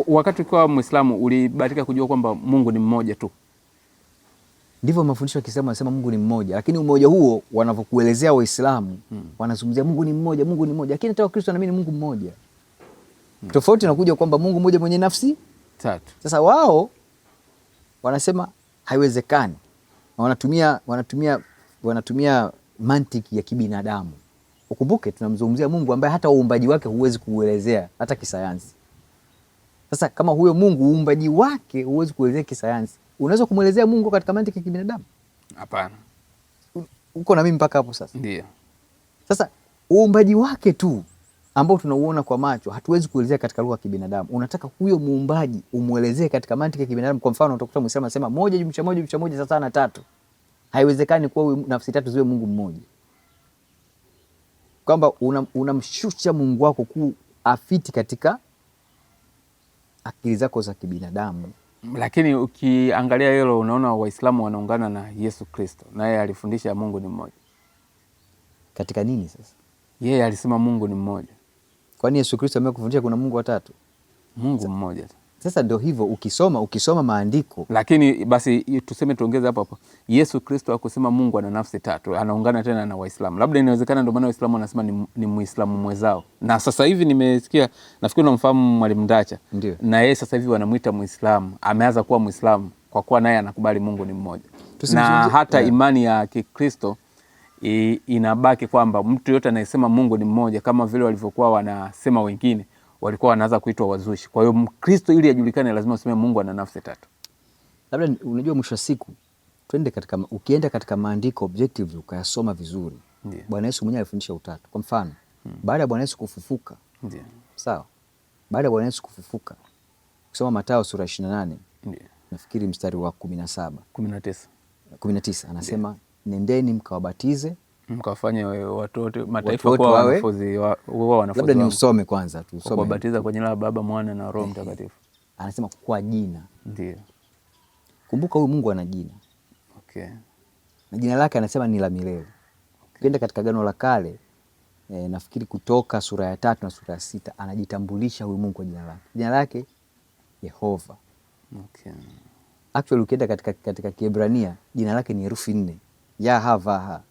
Wakati ukiwa Muislamu ulibahatika kujua kwamba Mungu ni mmoja tu? Ndivyo mafundisho ya Kiislamu yanasema Mungu ni mmoja, lakini umoja huo wanavyokuelezea Waislamu wanazungumzia Mungu ni mmoja, Mungu ni mmoja, lakini hata Wakristo wanaamini Mungu mmoja. Tofauti inakuja kwamba Mungu mmoja mwenye nafsi tatu. Sasa wao wanasema haiwezekani. Wanatumia mantiki ya kibinadamu. Ukumbuke tunamzungumzia Mungu ambaye hata uumbaji wake huwezi kuuelezea hata kisayansi. Sasa kama huyo Mungu uumbaji wake huwezi kuelezea kisayansi, unaweza kumuelezea Mungu katika mantiki ya kibinadamu? Hapana. Uko na mimi mpaka hapo sasa? Ndio. Sasa uumbaji wake tu ambao tunauona kwa macho hatuwezi kuelezea katika lugha ya kibinadamu. Unataka huyo muumbaji umuelezee katika mantiki ya kibinadamu. Kwa mfano utakuta Muislamu anasema 1+1=1 sawa na 3. Haiwezekani kwa nafsi tatu ziwe Mungu mmoja. Kwamba unamshusha Mungu wako kuafiti katika akili zako za kibinadamu. Lakini ukiangalia hilo unaona Waislamu wanaungana na Yesu Kristo, naye alifundisha Mungu ni mmoja. Katika nini sasa? Yeye alisema Mungu ni mmoja. Kwani Yesu Kristo amekufundisha kuna Mungu watatu? Mungu mmoja. Sasa ndio hivyo, ukisoma maandiko. Lakini basi tuseme tuongeze hapo. Yesu Kristo hakusema Mungu ana nafsi tatu, anaungana tena na Waislamu. Labda inawezekana ndio maana Waislamu wanasema ni Muislamu mwezao. Na sasa hivi nimesikia, nafikiri unamfahamu Mwalimu Ndacha. Ndiyo. Na yeye sasa hivi wanamuita Muislamu, ameanza kuwa Muislamu kwa kuwa naye anakubali Mungu ni mmoja. Na hata imani ya Kikristo inabaki kwamba mtu yote anayesema Mungu ni mmoja, kama vile walivyokuwa wanasema wengine, walikuwa wanaanza kuitwa wazushi. Kwa hiyo Mkristo ili ajulikane lazima useme Mungu ana nafsi tatu. Labda unajua mwisho wa siku ukienda katika maandiko objectively ukayasoma vizuri. Bwana Yesu mwenyewe alifundisha utatu. Kwa mfano, baada ya Bwana Yesu kufufuka. Ndiyo. Sawa? Baada ya Bwana Yesu kufufuka, kusoma Mathayo sura 28. Ndiyo. Nafikiri mstari wa 19 anasema nendeni mkawabatize mkawafanye watu wote mataifa kuwa wanafunzi wao. Labda ni usome kwanza tu, usome. Kuwabatiza kwa jina la Baba, Mwana na Roho Mtakatifu. Anasema kwa jina. Ndio. Kumbuka huyu Mungu ana jina. Okay. Na jina lake anasema ni la milele. Ukienda katika Agano la Kale, nafikiri Kutoka sura ya 3 na sura ya 6 anajitambulisha huyu Mungu kwa jina lake. Jina lake Yehova. Okay. Actually ukienda katika Kiebrania jina lake ni herufi 4. Yahavaha.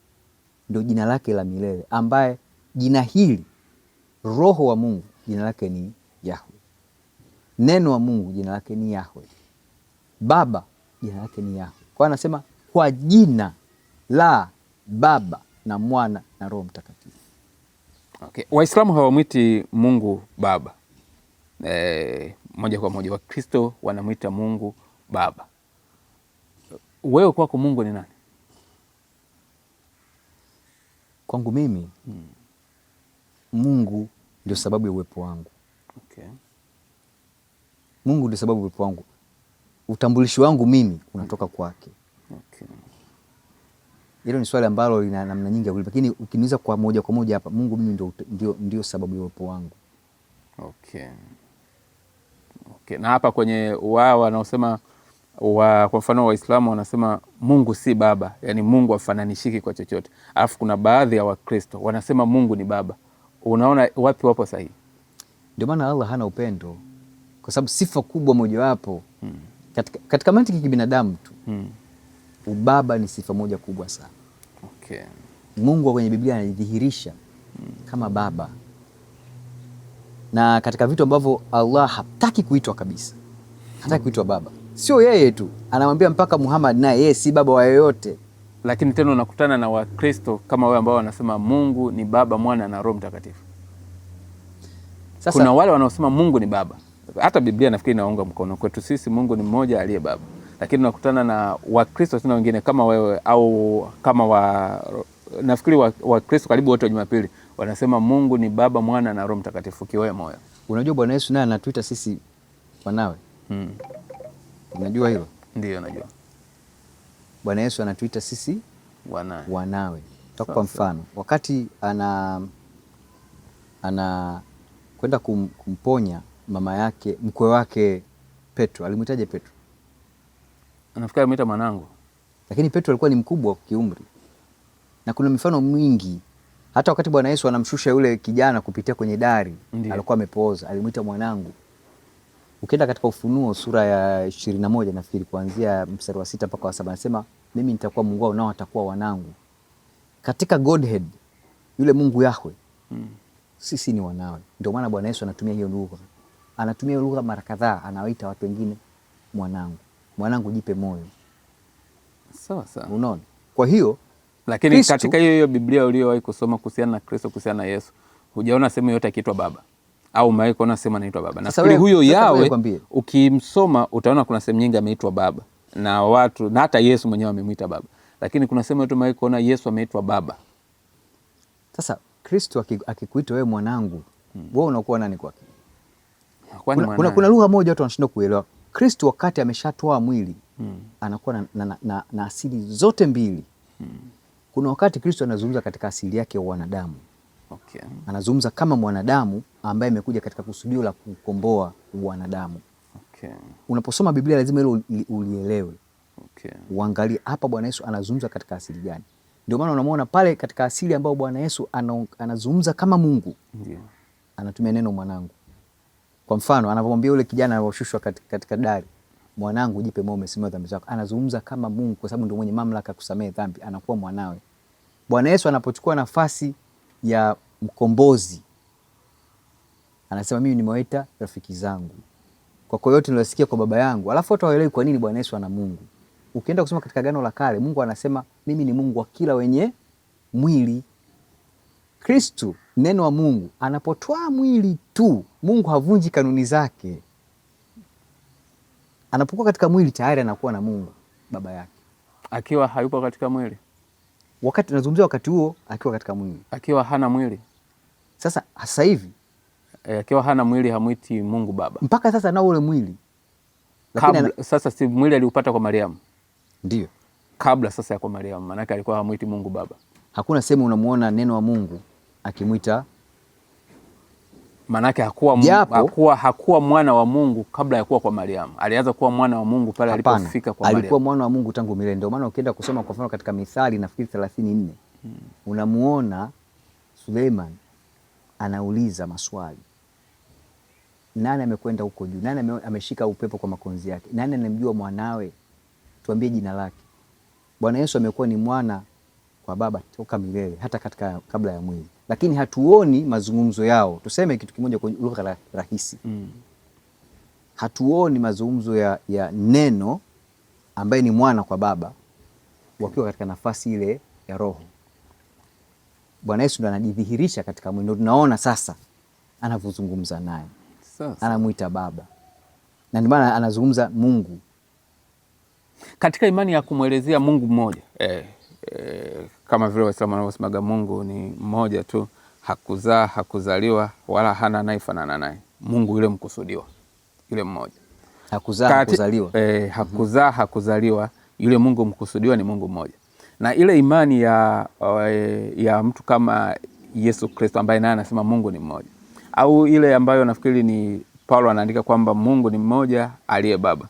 Ndio jina lake la milele, ambaye jina hili Roho wa Mungu jina lake ni Yahwe. Neno wa Mungu jina lake ni Yahwe. Baba jina lake ni Yahwe. Kwa anasema kwa jina la Baba na Mwana na Roho Mtakatifu. Okay. Waislamu hawamwiti Mungu Baba moja kwa moja. Wakristo wanamwita Mungu Baba. Wewe kwako Mungu ni nani? Kwangu mimi Mungu ndio sababu ya uwepo wangu. Okay. Mungu ndio sababu ya uwepo wangu. Utambulisho wangu mimi unatoka kwake. Okay. Hilo ni swali ambalo lina namna nyingi ya kulipa, lakini ukiniuliza kwa moja hapa, Mungu mimi ndio sababu ya uwepo wangu. Okay. Okay. Na hapa kwenye wao wanaosema kwa mfano Waislamu wanasema Mungu si baba, yani Mungu hafananishiki kwa chochote. Alafu kuna baadhi ya Wakristo wanasema Mungu ni baba. Unaona wapi wapo sahihi? Ndio maana Allah hana upendo, kwa sababu sifa kubwa mojawapo katika mantiki ya kibinadamu tu ubaba ni sifa moja kubwa sana. Okay. Mungu kwenye Biblia anajidhihirisha kama baba, na katika vitu ambavyo Allah hataki kuitwa kabisa, hataki kuitwa baba. Sio yeye tu, anamwambia mpaka Muhammad naye yeye si baba wa yoyote. Lakini tena unakutana na Wakristo kama wewe ambao wanasema Mungu ni Baba, Mwana na Roho Mtakatifu. Sasa kuna wale wanaosema Mungu ni baba. Hata Biblia nafikiri inaunga mkono kwetu sisi Mungu ni mmoja aliye baba. Lakini unakutana na Wakristo tena wengine kama wewe au kama nafikiri Wakristo karibu wote wa Jumapili wanasema Mungu ni Baba, Mwana na Roho Mtakatifu kiwemo wewe. Unajua Bwana Yesu naye anatuita sisi wanawe. Unajua hilo? Ndio najua. Bwana Yesu anatuita sisi wanawe. Kwa mfano, wakati ana kwenda kumponya mama yake, mkwe wake Petro, alimwitaje Petro? Anafikiri alimwita mwanangu. Lakini Petro alikuwa ni mkubwa kiumri. Na kuna mifano mingi. Hata wakati Bwana Yesu anamshusha yule kijana kupitia kwenye dari, alikuwa amepooza, alimwita mwanangu. Ukienda katika Ufunuo sura ya 21 nafikiri kuanzia mstari wa 6 mpaka wa 7 anasema mimi nitakuwa Mungu wao nao watakuwa wanangu. Katika Godhead yule Mungu Yahwe sisi ni wanawe. Ndio maana Bwana Yesu anatumia hiyo lugha. Anatumia lugha mara kadhaa, anawaita watu wengine mwanangu. Mwanangu jipe moyo. Sawa sawa. Unaona? Kwa hiyo lakini Kristo, katika hiyo Biblia uliyowahi kusoma kuhusiana na Kristo, kuhusiana na Yesu, hujaona sehemu yote akiitwa baba au umewahi kuona sehemu anaitwa baba? Nafikiri huyo Yawe ukimsoma utaona kuna sehemu nyingi ameitwa baba na watu, na hata Yesu mwenyewe amemwita baba, lakini kuna sehemu yote umewahi kuona Yesu ameitwa baba. Sasa Kristo akikuita wewe mwanangu, wewe unakuwa nani kwake? Kuna lugha moja watu wanashindwa kuelewa. Kristo wakati ameshatoa mwili anakuwa na asili zote mbili. Kuna wakati Kristo anazungumza katika asili yake ya wanadamu. Okay. Anazungumza kama mwanadamu ambaye amekuja katika kusudio la kukomboa wanadamu. Okay. Unaposoma Biblia lazima hilo ulielewe. Okay. Uangalie hapa Bwana Yesu anazungumza katika asili gani. Ndio maana unamwona pale katika asili ambayo Bwana Yesu anazungumza kama Mungu. Ndio. Anatumia neno mwanangu. Kwa mfano anapomwambia yule kijana aliyoshushwa katika dari, mwanangu jipe moyo, umesamehewa dhambi zako. Anazungumza kama Mungu kwa sababu ndio mwenye mamlaka kusamehe dhambi, anakuwa mwanawe. Bwana Yesu anapochukua nafasi ya mkombozi anasema mimi nimewaita rafiki zangu kwa yote niliyosikia kwa baba yangu. Alafu watu hawaelewi kwa nini Bwana Yesu ana Mungu. Ukienda kusoma katika Agano la Kale, Mungu anasema mimi ni Mungu wa kila wenye mwili. Kristo neno wa Mungu anapotoa mwili tu, Mungu havunji kanuni zake. Anapokuwa katika mwili tayari anakuwa na Mungu baba yake. Akiwa hayupo katika mwili, wakati nazungumzia wakati huo akiwa katika mwili. Akiwa hana mwili. Sasa hivi akiwa hana mwili hamwiti Mungu baba. Mpaka sasa nao ule mwili. Lakini sasa si mwili aliupata kwa Mariamu. Ndio. Kabla sasa ya kwa Mariamu, maana yake alikuwa hamwiti Mungu baba. Hakuna sehemu unamuona neno wa Mungu akimwita. Maana yake hakuwa mwana wa Mungu kabla ya kuwa kwa Mariamu. Alianza kuwa mwana wa Mungu pale alipofika kwa Mariamu. Alikuwa mwana wa Mungu tangu milele. Ndio maana ukienda kusoma kwa mfano katika Mithali nafikiri 34, unamuona Suleiman anauliza maswali. Nani amekwenda huko juu? Nani ameshika upepo kwa makonzi yake? Nani anamjua mwanawe? Tuambie jina lake. Bwana Yesu amekuwa ni mwana kwa baba toka milele, hata katika kabla ya mwili. Lakini hatuoni mazungumzo yao. Tuseme kitu kimoja kwa lugha rahisi. Hatuoni mazungumzo ya neno ambaye ni mwana kwa baba wakiwa katika nafasi ile ya roho. Bwana Yesu ndo anajidhihirisha katika mwili. Ndio tunaona sasa anavyozungumza naye. Anamuita baba. Na ndio maana anazungumza Mungu. Katika imani ya kumwelezea Mungu mmoja, kama vile Waislamu wanavyosemaga Mungu ni mmoja tu, hakuzaa, hakuzaliwa, wala hana anayefanana naye. Mungu yule mkusudiwa, yule mmoja. Hakuzaa, hakuzaliwa. Hakuzaa, hakuzaliwa, yule Mungu mkusudiwa ni Mungu mmoja. Na ile imani ya mtu kama Yesu Kristo ambaye naye anasema Mungu ni mmoja, au ile ambayo nafikiri ni Paulo anaandika kwamba Mungu ni mmoja aliye Baba,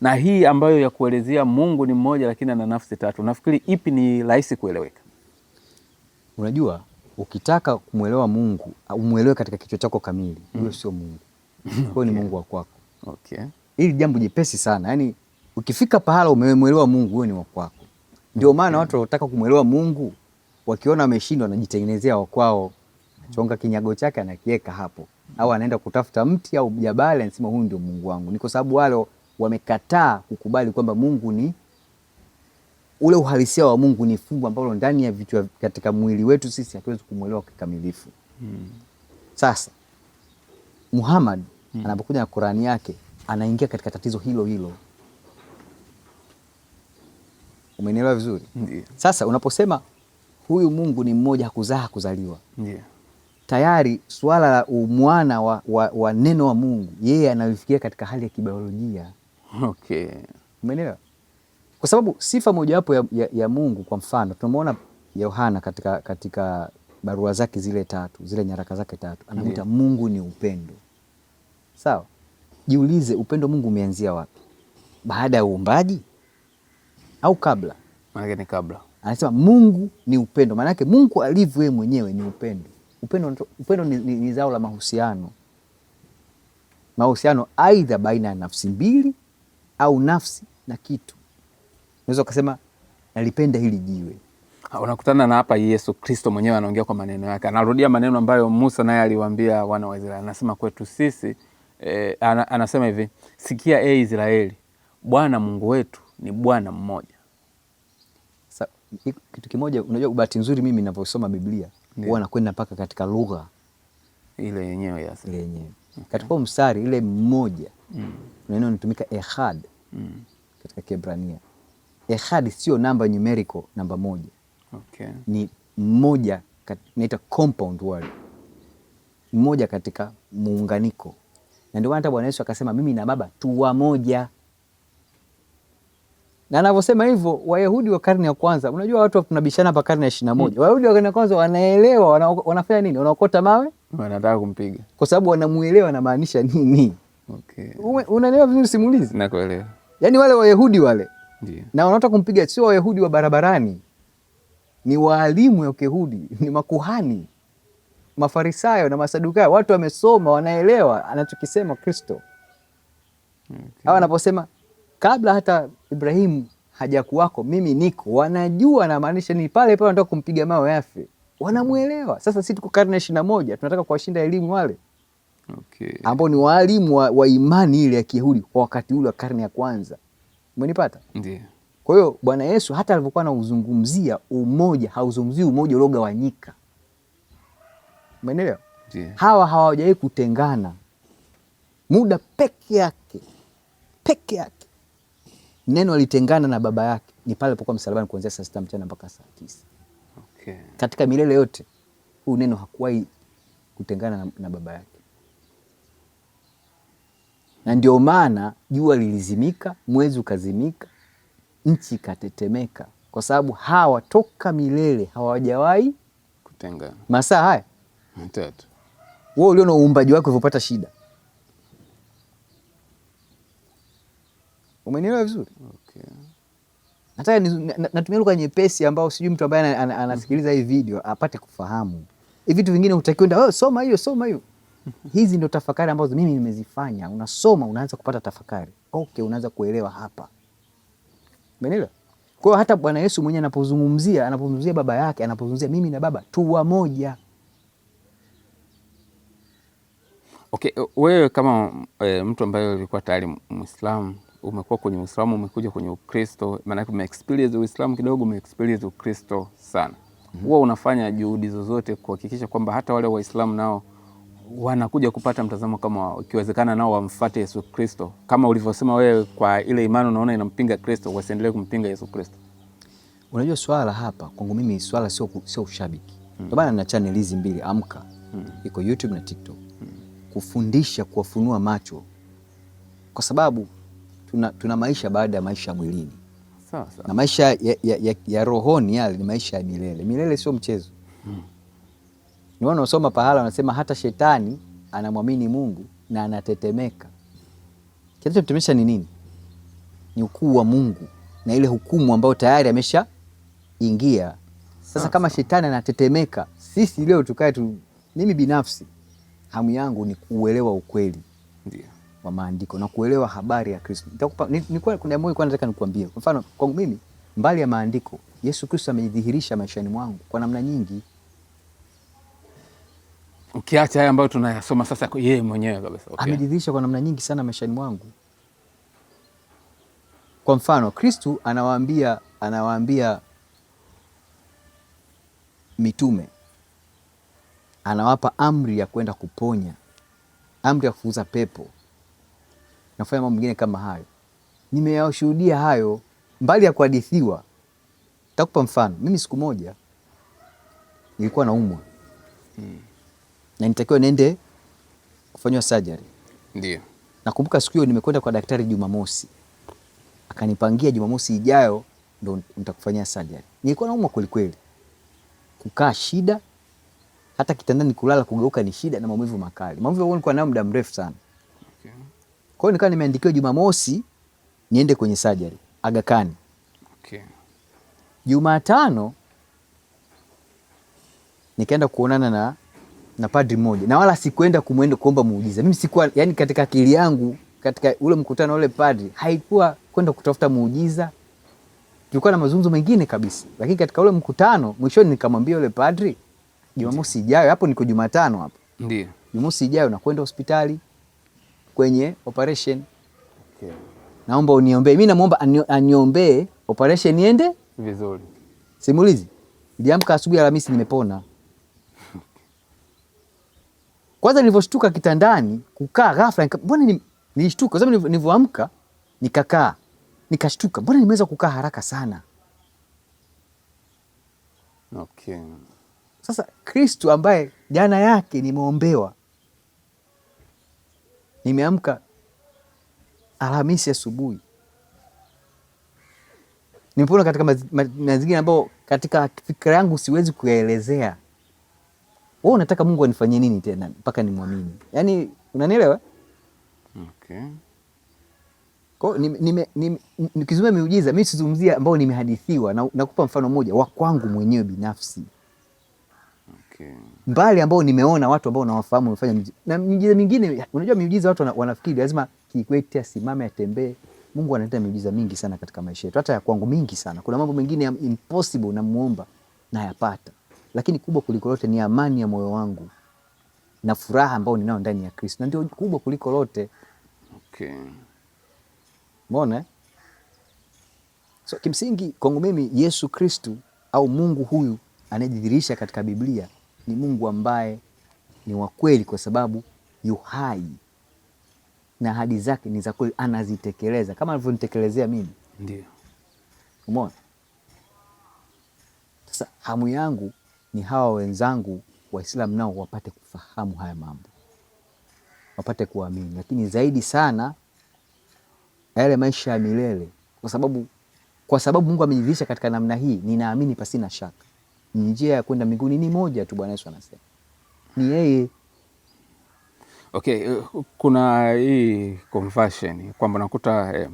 na hii ambayo ya kuelezea Mungu ni mmoja lakini ana nafsi tatu, nafikiri ipi ni rahisi kueleweka? Unajua, ukitaka kumwelewa Mungu, umwelewe katika kichwa chako kamili, huyo sio Mungu. Huyo ni Mungu wa kwako. Okay. Hili jambo jepesi sana. Yaani ukifika pahala umemwelewa Mungu, huyo ni wa kwako. Ndio maana watu wanataka kumwelewa Mungu, wakiona wameshindwa wanajitengenezea wa kwao. Chonga kinyago chake anakiweka hapo. Au anaenda kutafuta mti au jabali anasema huyu ndio Mungu wangu. Ni kwa sababu wale wamekataa kukubali kwamba Mungu ni ule uhalisia wa Mungu ni fumbo ambalo ndani ya vitu katika mwili wetu sisi hatuwezi kumwelewa kikamilifu. Sasa Muhammad anapokuja na Qur'ani yake anaingia katika tatizo hilo hilo. Umenielewa vizuri? Ndiyo. Sasa unaposema huyu Mungu ni mmoja, hakuzaa, hakuzaliwa. Ndiyo. Tayari suala la umwana wa neno wa Mungu yeye analifikia katika hali ya kibiolojia. Okay. Umenielewa? Kwa sababu sifa mojawapo ya Mungu, kwa mfano tunamwona Yohana katika barua zake zile tatu, zile nyaraka zake tatu, anamuita Mungu ni upendo. Sawa? Jiulize, upendo Mungu umeanzia wapi? Baada ya uumbaji au kabla? Maana ni kabla. Anasema Mungu ni upendo. Maana yake Mungu alivyo yeye mwenyewe ni upendo. Upendo ni zao la mahusiano. Mahusiano aidha baina ya nafsi mbili au nafsi na kitu. Unaweza kusema nalipenda hili jiwe. Unakutana na hapa Yesu Kristo mwenyewe anaongea kwa maneno yake. Anarudia maneno ambayo Musa naye aliwaambia wana wa Israeli. Anasema kwetu sisi anasema hivi, sikia Israeli, Bwana Mungu wetu ni Bwana mmoja. Sasa kitu kimoja, unajua bahati nzuri mimi ninaposoma Biblia huwa nakwenda mpaka katika lugha ile yenyewe ya ile yenyewe. Okay. Katika mstari ile mmoja neno linatumika ehad katika Kiebrania. Ehad sio namba numerical namba moja. Okay. Ni mmoja, inaitwa compound word. Mmoja katika muunganiko. Na ndio maana hata Bwana Yesu akasema mimi na Baba tu wamoja. Na anavyosema hivyo Wayahudi wa karne ya kwanza, unajua watu tunabishana hapa karne ya 21. Wayahudi wa karne ya kwanza wanaelewa, wanafanya nini? Wanaokota mawe, wanataka kumpiga. Kwa sababu wanamuelewa anamaanisha nini. Okay. Unaelewa vizuri simulizi? Nakuelewa. Yaani wale Wayahudi wale. Ndiyo. Na wanataka kumpiga sio Wayahudi wa barabarani. Ni waalimu wa Kiyahudi, ni makuhani, Mafarisayo na Masadukayo, watu wamesoma, wanaelewa anachokisema Kristo. Okay. Hawa anaposema kabla hata Ibrahimu hajakuwako mimi niko, wanajua anamaanisha ni pale pale wanataka kumpiga mawe afe. Wanamuelewa. Sasa sisi tuko karne ya 21 tunataka kuwashinda elimu wale. Okay. Ambao ni walimu wa imani ile ya Kiyahudi kwa wakati ule wa karne ya kwanza. Umenipata? Ndiyo. Kwa hiyo Bwana Yesu hata alipokuwa anauzungumzia umoja, hauzungumzii umoja uliogawanyika. Umeelewa? Ndiyo. Hawa hawajawahi kutengana. Muda peke yake. Peke yake. Neno alitengana na Baba yake ni pale alipokuwa msalabani kuanzia saa 6 mchana mpaka saa 9. Okay. Katika milele yote huyu neno hakuwahi kutengana na Baba yake. Na ndio maana jua lilizimika, mwezi ukazimika, nchi ikatetemeka, kwa sababu hawa toka milele hawajawahi kutengana. Masaa haya 3. Wewe uliona uumbaji wako ulivyopata shida. Umenielewa vizuri? Okay. Nataka natumia lugha nyepesi ambao sijui mtu ambaye anasikiliza hii video apate kufahamu. Hivi vitu vingine utakienda soma hiyo. Hizi ndio tafakari ambazo mimi nimezifanya. Unasoma unaanza kupata tafakari. Okay, unaanza kuelewa hapa. Umeelewa? Kwa hiyo hata Bwana Yesu mwenyewe anapozungumzia Baba yake, anapozungumzia mimi na Baba tu wamoja. Okay, wewe kama mtu ambaye ulikuwa tayari Muislamu, umekuwa kwenye Uislamu, umekuja kwenye Ukristo, maana ume-experience Uislamu kidogo, ume-experience Ukristo sana. Huwa unafanya juhudi zozote kuhakikisha kwamba hata wale Waislamu nao wanakuja kupata mtazamo kama ikiwezekana nao wamfuate Yesu Kristo, kama ulivyosema wewe kwa ile imani unaona inampinga Kristo, wasiendelee kumpinga Yesu Kristo? Unajua swala hapa kwangu mimi swala sio ushabiki. Ndio maana na channel hizi mbili, Amka iko YouTube na TikTok, kufundisha, kuwafunua macho, kwa sababu tuna maisha baada ya maisha mwilini. Sawa. Na maisha ya rohoni yale ni maisha ya milele. Milele sio mchezo. Niona unasoma pahala wanasema hata shetani anamwamini Mungu na anatetemeka. Kinachotetemesha ni nini? Ni ukuu wa Mungu na ile hukumu ambayo tayari amesha ingia. Sasa kama shetani anatetemeka, sisi leo tukae tu, mimi binafsi hamu yangu ni kuelewa ukweli wa maandiko na kuelewa habari ya Kristo. Nilikuwa kuna moyo kwa nataka nikuambie. Kwa mfano kwangu mimi, mbali ya maandiko, Yesu Kristo amejidhihirisha maishani mwangu kwa namna nyingi. Ukiacha haya ambayo tunayasoma sasa, yeye mwenyewe kabisa. Okay. Amejidhihirisha kwa namna nyingi sana maishani mwangu. Kwa mfano, Kristo anawaambia mitume, anawapa amri ya kwenda kuponya, amri ya kufukuza pepo, nafanya mambo mengine kama hayo. Nimeyashuhudia hayo mbali ya kuhadithiwa. Nitakupa mfano. Mimi siku moja nilikuwa naumwa na nitakiwa niende kufanywa surgery. Ndio. Nakumbuka siku hiyo nimekwenda kwa daktari Jumamosi, akanipangia Jumamosi ijayo ndo nitakufanyia surgery. Nilikuwa naumwa kweli kweli, kukaa shida, hata kitandani kulala kugeuka ni shida, na maumivu makali. Maumivu yalikuwa nayo muda mrefu sana. Okay. Kwa hiyo nikawa nimeandikiwa Jumamosi niende kwenye surgery Aga Khan. Okay. Jumatano nikaenda kuonana na padri mmoja, na wala sikuenda kuomba muujiza. Mimi sikuwa, yani katika akili yangu, katika ule mkutano ule padri, haikuwa kwenda kutafuta muujiza. Tulikuwa na mazungumzo mengine kabisa. Lakini katika ule mkutano mwishoni nikamwambia yule padri, Jumamosi ijayo, hapo niko Jumatano hapo. Ndio. Jumamosi ijayo nakwenda hospitali kwenye operation. Okay. Naomba uniombee. Mimi namuomba aniombee operation iende vizuri. Simulizi. Niliamka asubuhi Alhamisi nimepona. Kwanza nilivyoshtuka kitandani, kukaa ghafla, mbona nilishtuka kwa sababu nilivyoamka nikakaa, nikashtuka, mbona nimeweza kukaa haraka sana. Okay. Sasa Kristo ambaye jana yake nimeombewa, nimeamka Alhamisi asubuhi, nimepona katika mazingira ambayo katika fikra yangu siwezi kuyaelezea. Wewe unataka Mungu anifanyie nini tena mpaka nimwamini? Yaani unanielewa? Okay. Kwa nikizungumzia miujiza, mimi sizungumzia ambao nimehadithiwa, na nakupa mfano mmoja wa kwangu mwenyewe binafsi. Okay. Mbali ambao nimeona watu ambao nawafahamu wamefanya miujiza. Na miujiza mingine, unajua miujiza watu wanafikiri lazima Kikwete asimame atembee. Mungu analeta miujiza mingi sana katika maisha yetu, hata ya kwangu mingi sana. Kuna mambo mengine impossible namuomba na yapata. Lakini kubwa kuliko lote ni amani ya moyo wangu na furaha ambayo ninao ndani ya Kristo. Na ndio kubwa kuliko lote. Okay. Umeona? So kimsingi kwangu mimi Yesu Kristo au Mungu huyu anayejidhihirisha katika Biblia ni Mungu ambaye ni wa kweli, kwa sababu yu hai na ahadi zake ni za kweli, anazitekeleza kama alivyonitekelezea mimi. Ndio. Umeona? Sasa hamu yangu ni hawa wenzangu Waislamu nao wapate kufahamu haya mambo, wapate kuamini, lakini zaidi sana yale maisha ya milele, kwa sababu Mungu amejidhihirisha katika namna hii. Ninaamini pasina shaka ni njia ya kwenda mbinguni ni moja tu. Bwana Yesu anasema ni yeye. Okay, kuna hii conversion kwamba nakuta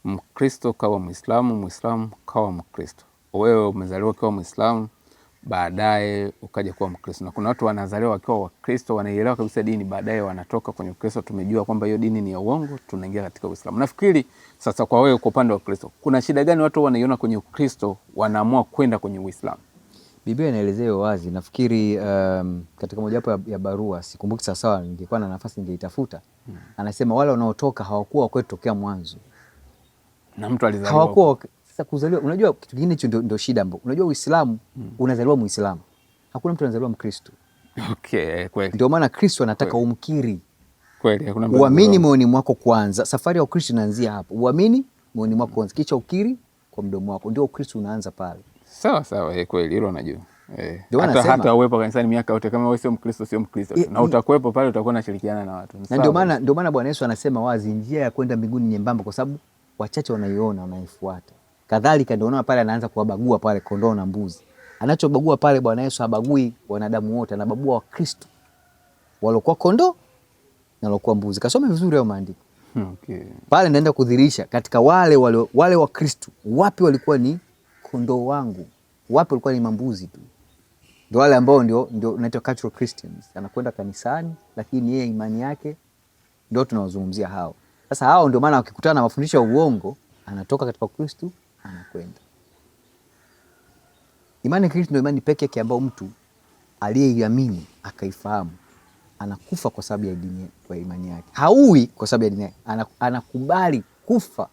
Mkristo kawa Muislamu, Muislamu kawa Mkristo. Wewe umezaliwa ukiwa Muislamu, baadaye ukaja kuwa Mkristo. Na kuna watu wanazaliwa wakiwa Wakristo, wanaielewa kabisa dini, baadaye wanatoka kwenye Ukristo, tumejua kwamba hiyo dini ni ya uongo, tunaingia katika Uislamu. Nafikiri sasa kwa wewe, kwa upande wa Ukristo, kuna shida gani watu wanaiona kwenye Ukristo wanaamua kwenda kwenye Uislamu? Biblia inaelezea wazi. Nafikiri katika mojawapo ya barua, sikumbuki sawa, ningekuwa na nafasi ningeitafuta. Anasema wale wanaotoka hawakuwa wa kwetu tokea mwanzo. Na mtu alizaliwa hawakuwa. Sasa kuzaliwa, unajua kitu kingine hicho ndio shida ambayo. Unajua Uislamu unazaliwa Muislamu. Hakuna mtu anazaliwa Mkristo. Okay, kweli. Ndio maana Kristo anataka umkiri. Kweli, hakuna mtu. Uamini moyoni mwako kwanza. Safari ya Ukristo inaanzia hapo. Uamini moyoni mwako kwanza, kisha ukiri kwa mdomo wako. Ndio Ukristo unaanza pale. Sawa sawa, kweli hilo najua. Hata uwepo kanisani miaka yote, kama wewe sio Mkristo sio Mkristo na utakuwepo pale, utakuwa unashirikiana na watu. Na ndio maana Bwana Yesu anasema wazi, njia ya kwenda mbinguni nyembamba, kwa sababu wachache wanaiona, wanaifuata. Kadhalika ndio unaona pale anaanza kuwabagua pale kondoo na mbuzi. Anachobagua pale Bwana Yesu habagui wanadamu wote, anabagua Wakristo waliokuwa kondoo na waliokuwa mbuzi. Kasome vizuri hayo maandiko. Pale naenda kudhihirisha katika wale Wakristo, wapi walikuwa ni kondoo wangu, wapi walikuwa ni mambuzi tu. Ndio wale ambao ndio unaitwa cultural Christians. Anakwenda kanisani lakini yeye imani yake ndio tunawazungumzia hao. Sasa hao ndio maana wakikutana na mafundisho ya uongo, anatoka katika Kristo anakwenda. Imani ya Kristo ndio imani pekee yake ambayo mtu aliyeiamini akaifahamu anakufa kwa sababu ya dini, kwa imani yake. Haui kwa sababu ya dini yake. Anakubali kufa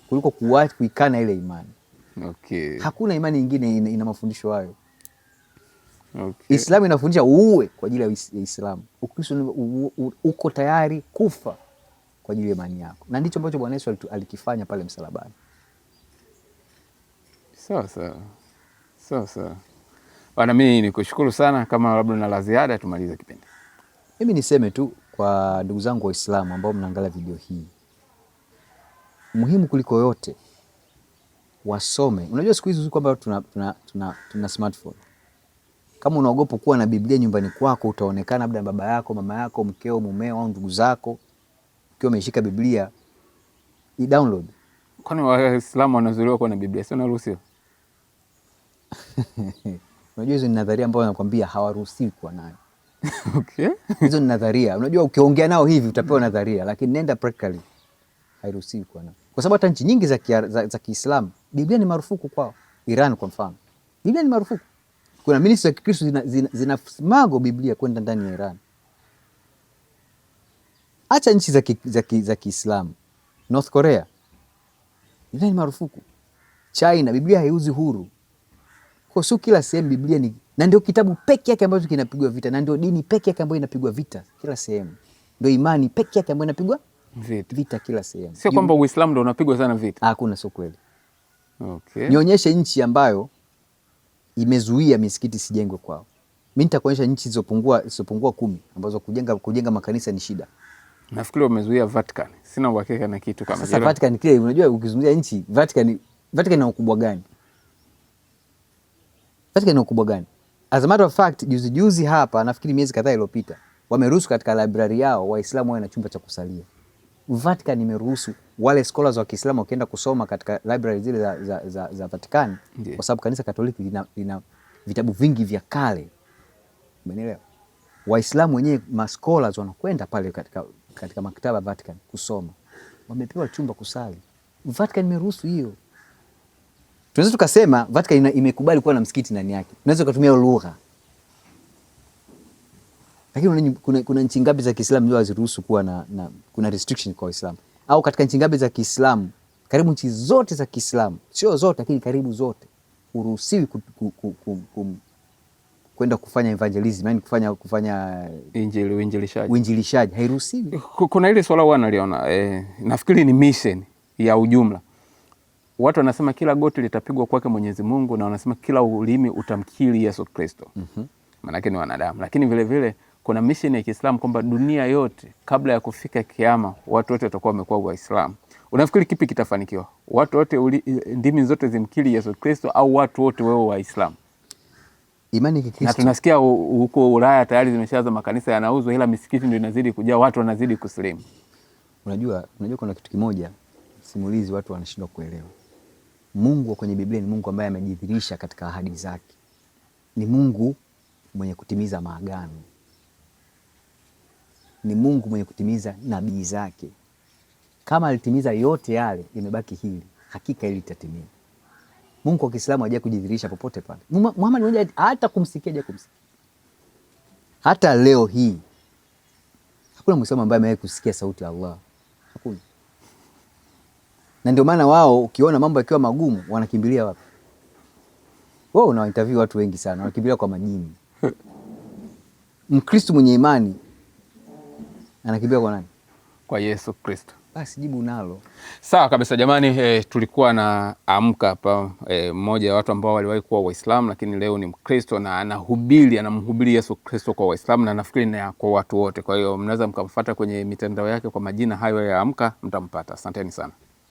kuliko kuikana ile imani. Hakuna imani nyingine ina mafundisho hayo. Islamu inafundisha uue kwa ajili ya Islamu. Ukristo uko tayari kufa kwa ajili ya imani yako. Na ndicho ambacho Bwana Yesu alikifanya pale msalabani. Sawa. Bwana, mimi nikushukuru sana. Kama labda na la ziada tumalize kipindi. Mimi niseme tu kwa ndugu zangu Waislamu ambao mnaangalia video hii, muhimu kuliko yote wasome. Unajua siku hizi kwamba tuna smartphone. Kama unaogopa kuwa na Biblia nyumbani kwako, utaonekana labda baba yako, mama yako, mkeo, mumeo au ndugu zako ukiwa umeshika Biblia, i-download. Kwani Waislamu wanazuiliwa kuwa na Biblia? Sio naruhusiwa? Unajua hizo ni nadharia ambazo nakwambia hawaruhusiwi kuwa nayo. Hizo ni nadharia. Unajua ukiongea nao hivi utapewa nadharia, lakini nenda practically hairuhusiwi kuwa nayo. Kwa sababu hata nchi nyingi za Kiislamu Biblia ni marufuku kwao. Iran kwa mfano, Biblia ni marufuku. Kuna ministry za Kikristo zinasmago Biblia kwenda ndani ya Iran. Acha nchi za Kiislamu. North Korea, Biblia ni marufuku. China, Biblia haiuzi huru. Kwa sio kila sehemu Biblia ni, na ndio kitabu pekee yake ambacho kinapigwa vita, na ndio dini pekee yake ambayo inapigwa vita kila sehemu. Ndio imani pekee yake ambayo inapigwa vita kila sehemu. Sio kwamba Uislamu ndio unapigwa sana vita. Hakuna, sio kweli. Nionyeshe nchi ambayo imezuia misikiti sijengwe kwao. Mimi nitakuonyesha nchi zilizopungua 10 ambazo kujenga makanisa ni shida. Nafikiri wamezuia Vatican. Sina uhakika na kitu kama hicho. Sasa Vatican kile, unajua ukizungumzia nchi Vatican ina ukubwa gani? Vatican ina ukubwa gani? As a matter of fact, juzi hapa nafikiri miezi kadhaa iliyopita wameruhusu katika library yao Waislamu wawe na chumba cha kusalia. Vatican imeruhusu wale scholars wa Kiislamu wakienda kusoma katika library zile za Vatican, kwa sababu kanisa Katoliki lina vitabu vingi vya kale. Umeelewa? Waislamu wenyewe ma scholars wanakwenda pale katika maktaba ya Vatican kusoma. Wamepewa chumba kusali. Vatican imeruhusu hiyo. Tunaweza tukasema Vatican imekubali kuwa na msikiti ndani yake. Tunaweza kutumia lugha. Lakini kuna nchi ngapi za Kiislamu ndio haziruhusu kuwa na kuna restriction kwa Waislamu? Au katika nchi ngapi za Kiislamu, karibu nchi zote za Kiislamu, sio zote lakini karibu zote, uruhusiwi kwenda kufanya evangelism, yani kufanya uinjilishaji, hairuhusiwi. Kuna ile swala wanaliona nafikiri ni mission ya ujumla. Watu wanasema kila goti litapigwa kwake Mwenyezi Mungu, na wanasema kila ulimi utamkiri Yesu Kristo. Maana yake ni wanadamu. Lakini vile vile kuna mission ya Kiislamu kwamba dunia yote kabla ya kufika kiyama watu wote watakuwa wamekuwa Waislamu. Unafikiri kipi kitafanikiwa? Watu wote ndimi zote zimkiri Yesu Kristo, au watu wote wewe Waislamu? Imani ya Kikristo. Na tunasikia huko Ulaya tayari zimeshaanza makanisa yanauzwa, ila misikiti ndio inazidi kujaa, watu wanazidi kusilimu. Unajua kuna kitu kimoja simulizi watu wanashindwa kuelewa. Mungu kwenye Biblia ni Mungu ambaye amejidhihirisha katika ahadi zake. Ni Mungu mwenye kutimiza maagano. Ni Mungu mwenye kutimiza nabii zake. Kama alitimiza yote yale, imebaki hili, hakika hili litatimia. Mungu wa Kiislamu hajaje kujidhihirisha popote pale. Muhammad mmoja hata kumsikia hajaje kumsikia. Hata leo hii hakuna Muislamu ambaye amewahi kusikia sauti ya Allah. Hakuna. Na ndio maana wao ukiona mambo yakiwa magumu wanakimbilia wapi? Wao una interview watu wengi sana, wanakimbilia kwa majini. Mkristo mwenye imani anakimbia kwa nani? Kwa Yesu Kristo. basi jibu nalo. Sawa kabisa jamani. Tulikuwa na Amka hapa, mmoja wa watu ambao waliwahi kuwa Waislamu lakini leo ni Mkristo na anamhubiri Yesu Kristo kwa Waislamu na nafikiri na kwa watu wote. Kwa hiyo mnaweza mkamfuata kwenye mitandao yake kwa majina hayo ya Amka, mtampata. Asanteni sana.